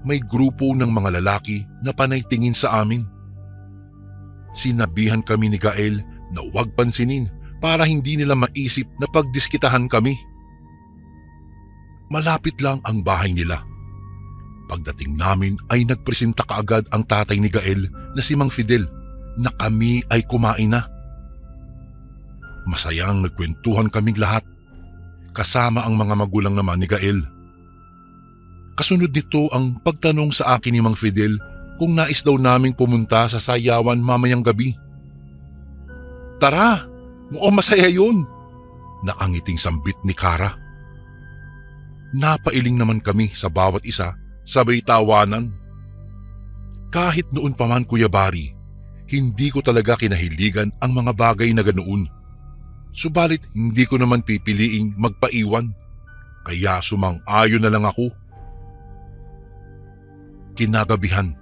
may grupo ng mga lalaki na panay tingin sa amin. Sinabihan kami ni Gael na huwag pansinin para hindi nila maisip na pagdiskitahan kami. Malapit lang ang bahay nila. Pagdating namin ay nagpresenta kaagad ang tatay ni Gael na si Mang Fidel na kami ay kumain na. Masayang nagkwentuhan kaming lahat, kasama ang mga magulang naman ni Gael. Kasunod nito ang pagtanong sa akin ni Mang Fidel kung nais daw naming pumunta sa sayawan mamayang gabi. Tara, mukhang masaya yun, nakangiting sambit ni Kara. Napailing naman kami sa bawat isa, sabay tawanan. Kahit noon pa man Kuya Bari, hindi ko talaga kinahiligan ang mga bagay na ganoon. Subalit hindi ko naman pipiliing magpaiwan, kaya sumang-ayon na lang ako. Kinagabihan,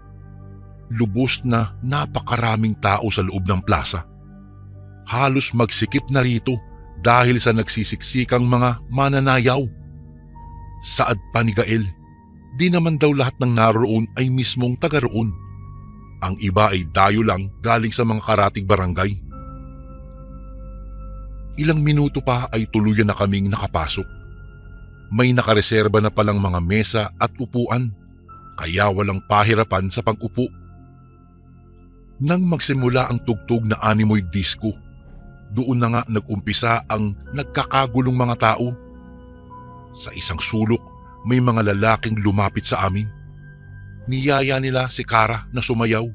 lubos na napakaraming tao sa loob ng plaza. Halos magsikip na rito dahil sa nagsisiksikang mga mananayaw. Saad pa ni Gael, di naman daw lahat ng naroon ay mismong taga roon. Ang iba ay dayo lang galing sa mga karatig barangay. Ilang minuto pa ay tuluyan na kaming nakapasok. May nakareserba na palang mga mesa at upuan, kaya walang pahirapan sa pag-upo. Nang magsimula ang tugtog na animoy disco, doon na nga nag-umpisa ang nagkakagulong mga tao. Sa isang sulok, may mga lalaking lumapit sa amin. Niyaya nila si Kara na sumayaw.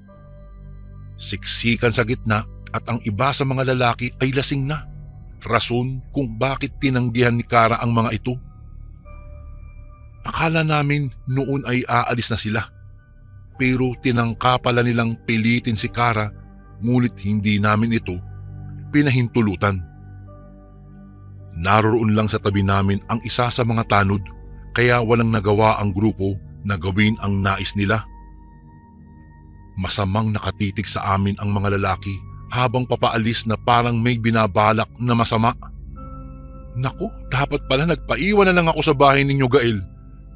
Siksikan sa gitna at ang iba sa mga lalaki ay lasing na. Rason kung bakit tinanggihan ni Kara ang mga ito. Akala namin noon ay aalis na sila. Pero tinangka pala nilang pilitin si Kara, ngunit hindi namin ito pinahintulutan. Naroon lang sa tabi namin ang isa sa mga tanod, kaya walang nagawa ang grupo na gawin ang nais nila. Masamang nakatitig sa amin ang mga lalaki habang papaalis na parang may binabalak na masama. Naku, dapat pala nagpaiwan na lang ako sa bahay ninyo Gael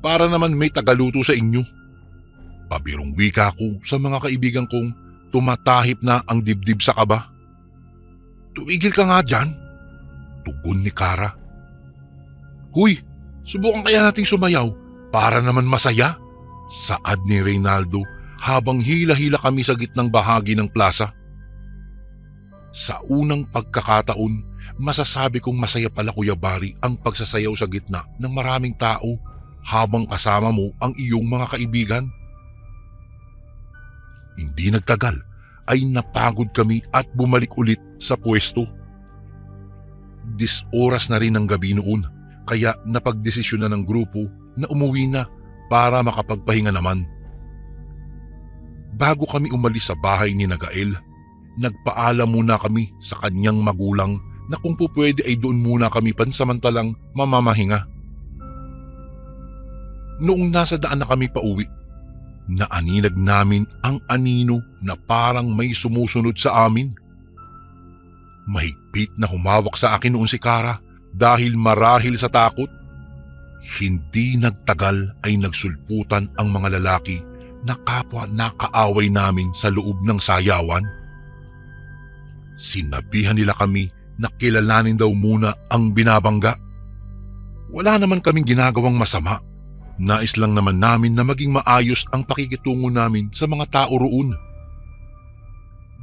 para naman may tagaluto sa inyo. Pabirong wika ko sa mga kaibigan kong tumatahip na ang dibdib sa kaba. Tumigil ka nga dyan, tugon ni Kara. Huy, subukan kaya nating sumayaw para naman masaya, saad ni Reynaldo habang hila-hila kami sa gitnang bahagi ng plaza. Sa unang pagkakataon, masasabi kong masaya pala Kuya Bari ang pagsasayaw sa gitna ng maraming tao habang kasama mo ang iyong mga kaibigan. Hindi nagtagal ay napagod kami at bumalik ulit sa pwesto. 10 oras na rin ang gabi noon, kaya napagdesisyon na ng grupo na umuwi na para makapagpahinga naman. Bago kami umalis sa bahay ni Gael, nagpaalam muna kami sa kanyang magulang na kung pupwede ay doon muna kami pansamantalang mamamahinga. Noong nasa daan na kami pauwi, naaninag namin ang anino na parang may sumusunod sa amin. Mahigpit na humawak sa akin noon si Kara dahil marahil sa takot. Hindi nagtagal ay nagsulputan ang mga lalaki na kapwa nakaaway namin sa loob ng sayawan. Sinabihan nila kami na kilalanin daw muna ang binabangga. Wala naman kaming ginagawang masama. Nais lang naman namin na maging maayos ang pakikitungo namin sa mga tao roon.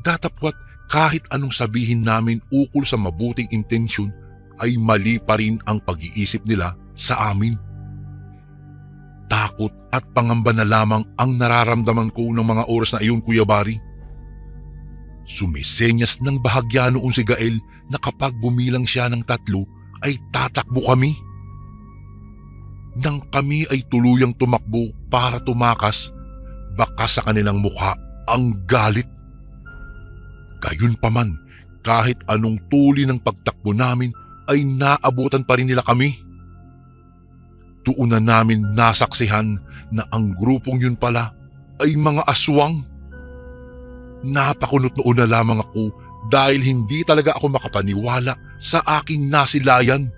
Datapwat kahit anong sabihin namin ukol sa mabuting intensyon ay mali pa rin ang pag-iisip nila sa amin. Takot at pangamba na lamang ang nararamdaman ko ng mga oras na iyon, Kuya Bari. Sumisenyas ng bahagya noon si Gael na kapag bumilang siya ng 3 ay tatakbo kami. Nang kami ay tuluyang tumakbo para tumakas, baka sa kanilang mukha ang galit. Gayunpaman, kahit anong tuli ng pagtakbo namin ay naabutan pa rin nila kami. Doon na namin nasaksihan na ang grupong yun pala ay mga aswang. Napakunot noon na lamang ako dahil hindi talaga ako makapaniwala sa aking nasilayan.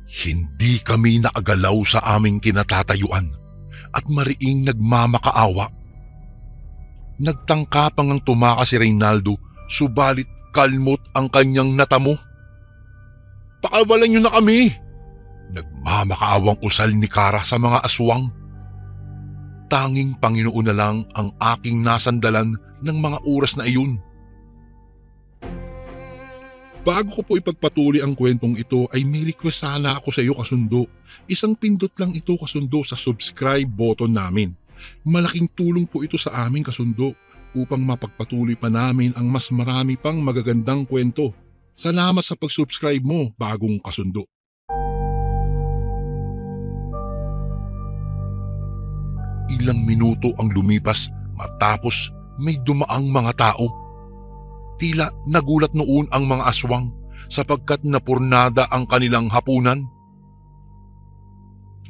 Hindi kami naagalaw sa aming kinatatayuan at mariing nagmamakaawa. Nagtangka pang ang tumakas si Reynaldo, subalit kalmot ang kanyang natamo. "Pakawalan niyo na kami!" Nagmamakaawang usal ni Kara sa mga aswang. Tanging Panginoon na lang ang aking nasandalan ng mga oras na iyon. Bago ko po ipagpatuloy ang kwentong ito ay may request sana ako sa iyo, kasundo. Isang pindot lang ito, kasundo, sa subscribe button namin. Malaking tulong po ito sa amin, kasundo, upang mapagpatuloy pa namin ang mas marami pang magagandang kwento. Salamat sa pag-subscribe mo, bagong kasundo. Ilang minuto ang lumipas matapos may dumaang mga tao. Tila nagulat noon ang mga aswang sapagkat napurnada ang kanilang hapunan.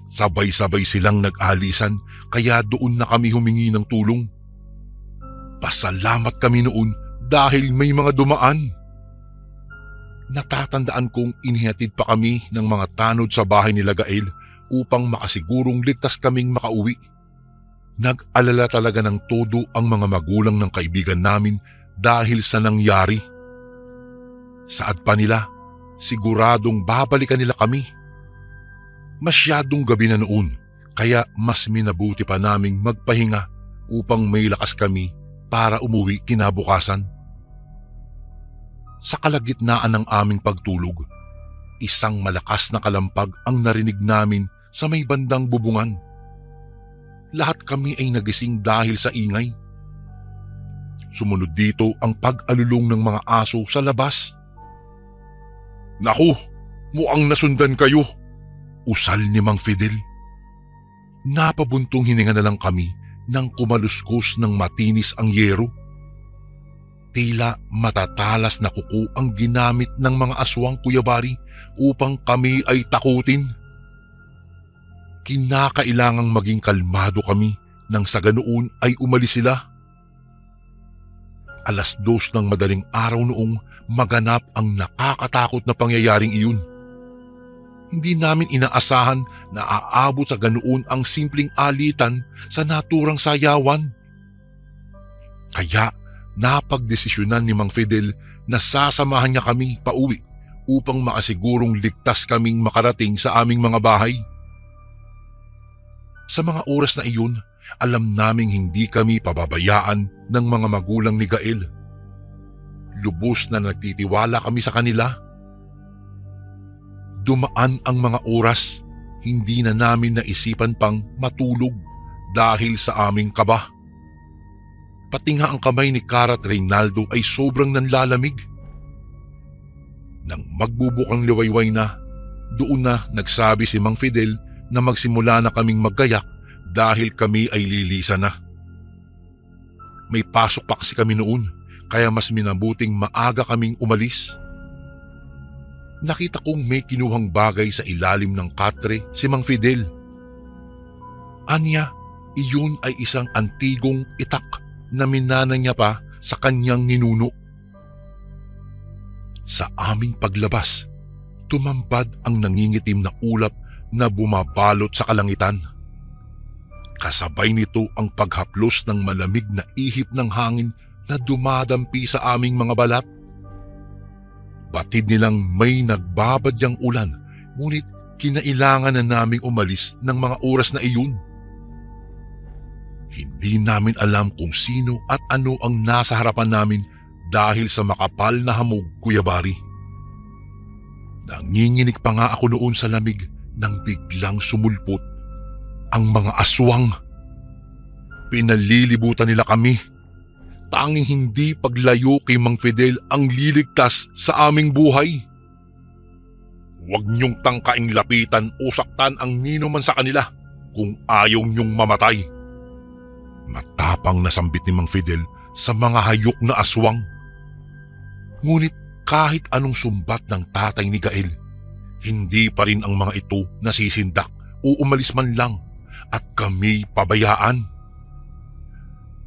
Sabay-sabay silang nag-alisan kaya doon na kami humingi ng tulong. Pasalamat kami noon dahil may mga dumaan. Natatandaan kong inihatid pa kami ng mga tanod sa bahay nila Gael upang makasigurong ligtas kaming makauwi. Nag-alala talaga ng todo ang mga magulang ng kaibigan namin dahil sa nangyari. Saad pa nila, siguradong babalikan nila kami. Masyadong gabi na noon, kaya mas minabuti pa naming magpahinga upang may lakas kami para umuwi kinabukasan. Sa kalagitnaan ng aming pagtulog, isang malakas na kalampag ang narinig namin sa may bandang bubungan. Lahat kami ay nagising dahil sa ingay. Sumunod dito ang pag-alulong ng mga aso sa labas. "Naku, mukhang nasundan kayo," usal ni Mang Fidel. Napabuntong hininga na lang kami nang kumaluskos ng matinis ang yero. Tila matatalas na kuko ang ginamit ng mga aswang, Kuya Bari, upang kami ay takutin. Kinakailangang maging kalmado kami nang sa ganoon ay umalis sila. 2:00 ng madaling araw noong maganap ang nakakatakot na pangyayaring iyon. Hindi namin inaasahan na aabot sa ganoon ang simpleng alitan sa naturang sayawan. Kaya napagdesisyonan ni Mang Fidel na sasamahan niya kami pauwi upang makasigurong ligtas kaming makarating sa aming mga bahay. Sa mga oras na iyon, alam naming hindi kami pababayaan ng mga magulang ni Gael. Lubos na nagtitiwala kami sa kanila. Dumaan ang mga oras, hindi na namin naisipan pang matulog dahil sa aming kaba. Pati nga ang kamay ni Kara at Reynaldo ay sobrang nanlalamig. Nang magbubukang liwayway na, doon na nagsabi si Mang Fidel na magsimula na kaming maggayak dahil kami ay lilisan na. May pasok pa kasi kami noon, kaya mas minabuting maaga kaming umalis. Nakita kong may kinuhang bagay sa ilalim ng katre si Mang Fidel. Anya, iyon ay isang antigong itak na minana niya pa sa kanyang ninuno. Sa aming paglabas, tumambad ang nangingitim na ulap na bumabalot sa kalangitan. Kasabay nito ang paghaplos ng malamig na ihip ng hangin na dumadampi sa aming mga balat. Batid nilang may nagbabadyang ulan, ngunit kinailangan na naming umalis ng mga oras na iyon. Hindi namin alam kung sino at ano ang nasa harapan namin dahil sa makapal na hamog, Kuya Bari. Nanginginig pa nga ako noon sa lamig nang biglang sumulpot ang mga aswang. Pinalilibutan nila kami. Tanging hindi paglayo kay Mang Fidel ang liligtas sa aming buhay. Huwag niyong tangkaing lapitan o saktan ang nino man sa kanila kung ayaw niyong mamatay. Matapang na sambit ni Mang Fidel sa mga hayok na aswang. Ngunit kahit anong sumbat ng tatay ni Gael, hindi pa rin ang mga ito nasisindak o umalis man lang at kami pabayaan.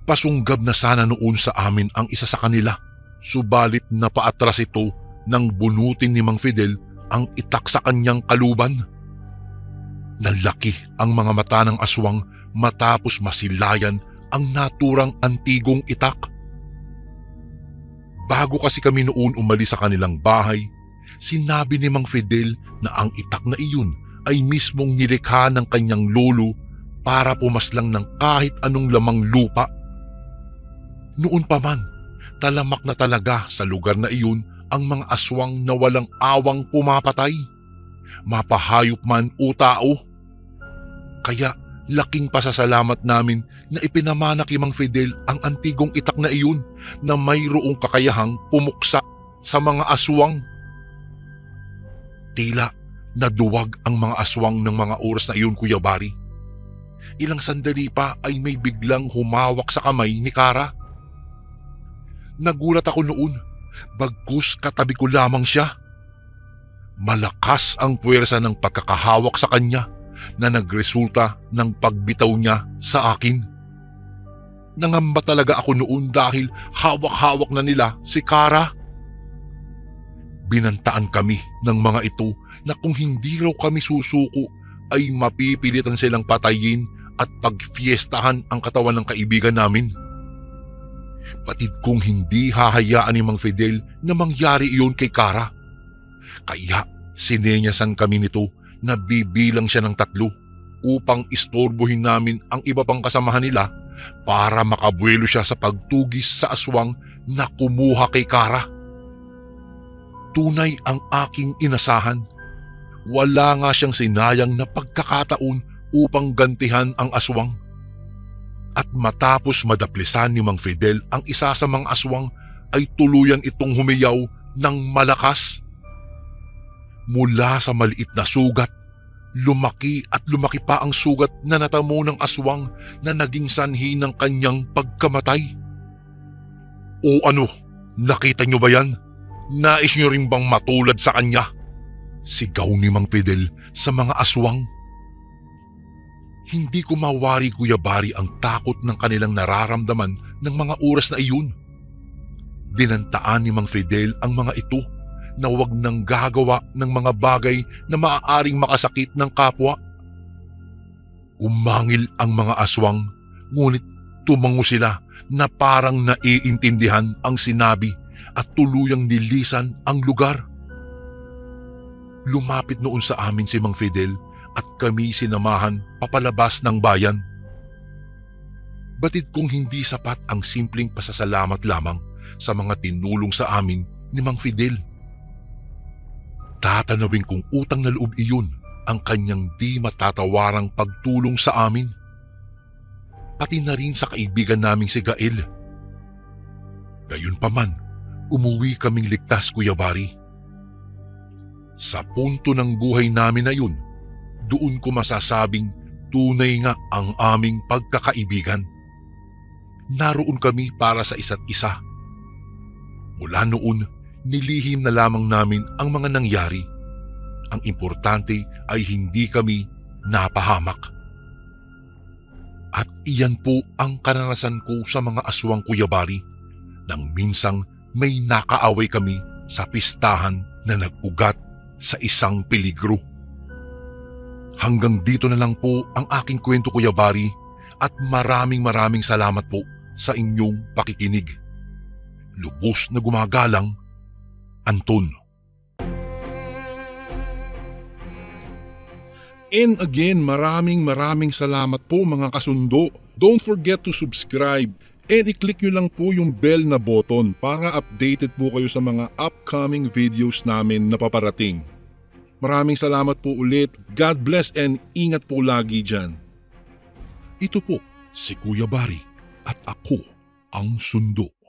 Pasunggab na sana noon sa amin ang isa sa kanila, subalit napaatras ito nang bunutin ni Mang Fidel ang itak sa kanyang kaluban. Nalaki ang mga mata ng aswang matapos masilayan ang naturang antigong itak. Bago kasi kami noon umalis sa kanilang bahay, sinabi ni Mang Fidel na ang itak na iyon ay mismong nilikha ng kanyang lolo para pumaslang ng kahit anong lamang lupa. Noon pa man, talamak na talaga sa lugar na iyon ang mga aswang na walang awang pumapatay, mapahayop man o tao. Kaya laking pasasalamat namin na ipinamana kay Mang Fidel ang antigong itak na iyon na mayroong kakayahang pumuksa sa mga aswang. Tila naduwag ang mga aswang ng mga oras na iyon, Kuya Bari. Ilang sandali pa ay may biglang humawak sa kamay ni Kara. Nagulat ako noon, bagkus katabi ko lamang siya. Malakas ang puwersa ng pagkakahawak sa kanya na nagresulta ng pagbitaw niya sa akin. Nangamba talaga ako noon dahil hawak-hawak na nila si Kara. Binantaan kami ng mga ito na kung hindi raw kami susuko ay mapipilitan silang patayin at pagfiestahan ang katawan ng kaibigan namin. Batid kong hindi hahayaan ni Mang Fidel na mangyari iyon kay Kara. Kaya sinenyasan kami nito na bibilang siya ng 3 upang istorbohin namin ang iba pang kasamahan nila para makabuelo siya sa pagtugis sa aswang na kumuha kay Kara. Tunay ang aking inasahan. Wala nga siyang sinayang na pagkakataon upang gantihan ang aswang. At matapos madaplisan ni Mang Fidel ang isa sa mga aswang ay tuluyan itong humiyaw ng malakas. Mula sa maliit na sugat, lumaki at lumaki pa ang sugat na natamo ng aswang na naging sanhi ng kanyang pagkamatay. O ano, nakita niyo ba yan? Nais niyo rin bang matulad sa kanya? Sigaw ni Mang Fidel sa mga aswang. Hindi ko mawari, Kuya Bari, ang takot ng kanilang nararamdaman ng mga oras na iyon. Binantaan ni Mang Fidel ang mga ito na huwag nang gagawa ng mga bagay na maaaring makasakit ng kapwa. Umangil ang mga aswang, ngunit tumango sila na parang naiintindihan ang sinabi at tuluyang nilisan ang lugar. Lumapit noon sa amin si Mang Fidel at kami sinamahan papalabas ng bayan. Batid kong hindi sapat ang simpleng pasasalamat lamang sa mga tinulong sa amin ni Mang Fidel. Tatanawin kong utang na loob iyon ang kanyang di matatawarang pagtulong sa amin. Pati na rin sa kaibigan naming si Gael. Gayunpaman, umuwi kaming ligtas, Kuya Bari. Sa punto ng buhay namin na yun, doon ko masasabing tunay nga ang aming pagkakaibigan. Naroon kami para sa isa't isa. Mula noon, nilihim na lamang namin ang mga nangyari. Ang importante ay hindi kami napahamak. At iyan po ang karanasan ko sa mga aswang, Kuya Bari, nang minsang may nakaaway kami sa pistahan na nag-ugat sa isang peligro. Hanggang dito na lang po ang aking kwento, Kuya Bari, at maraming salamat po sa inyong pakikinig. Lubos na gumagalang, Anton. And again, maraming salamat po mga kasundo. Don't forget to subscribe and i-click nyo lang po yung bell na button para updated po kayo sa mga upcoming videos namin na paparating. Maraming salamat po ulit. God bless and ingat po lagi dyan. Ito po si Kuya Bari at ako ang Sundo.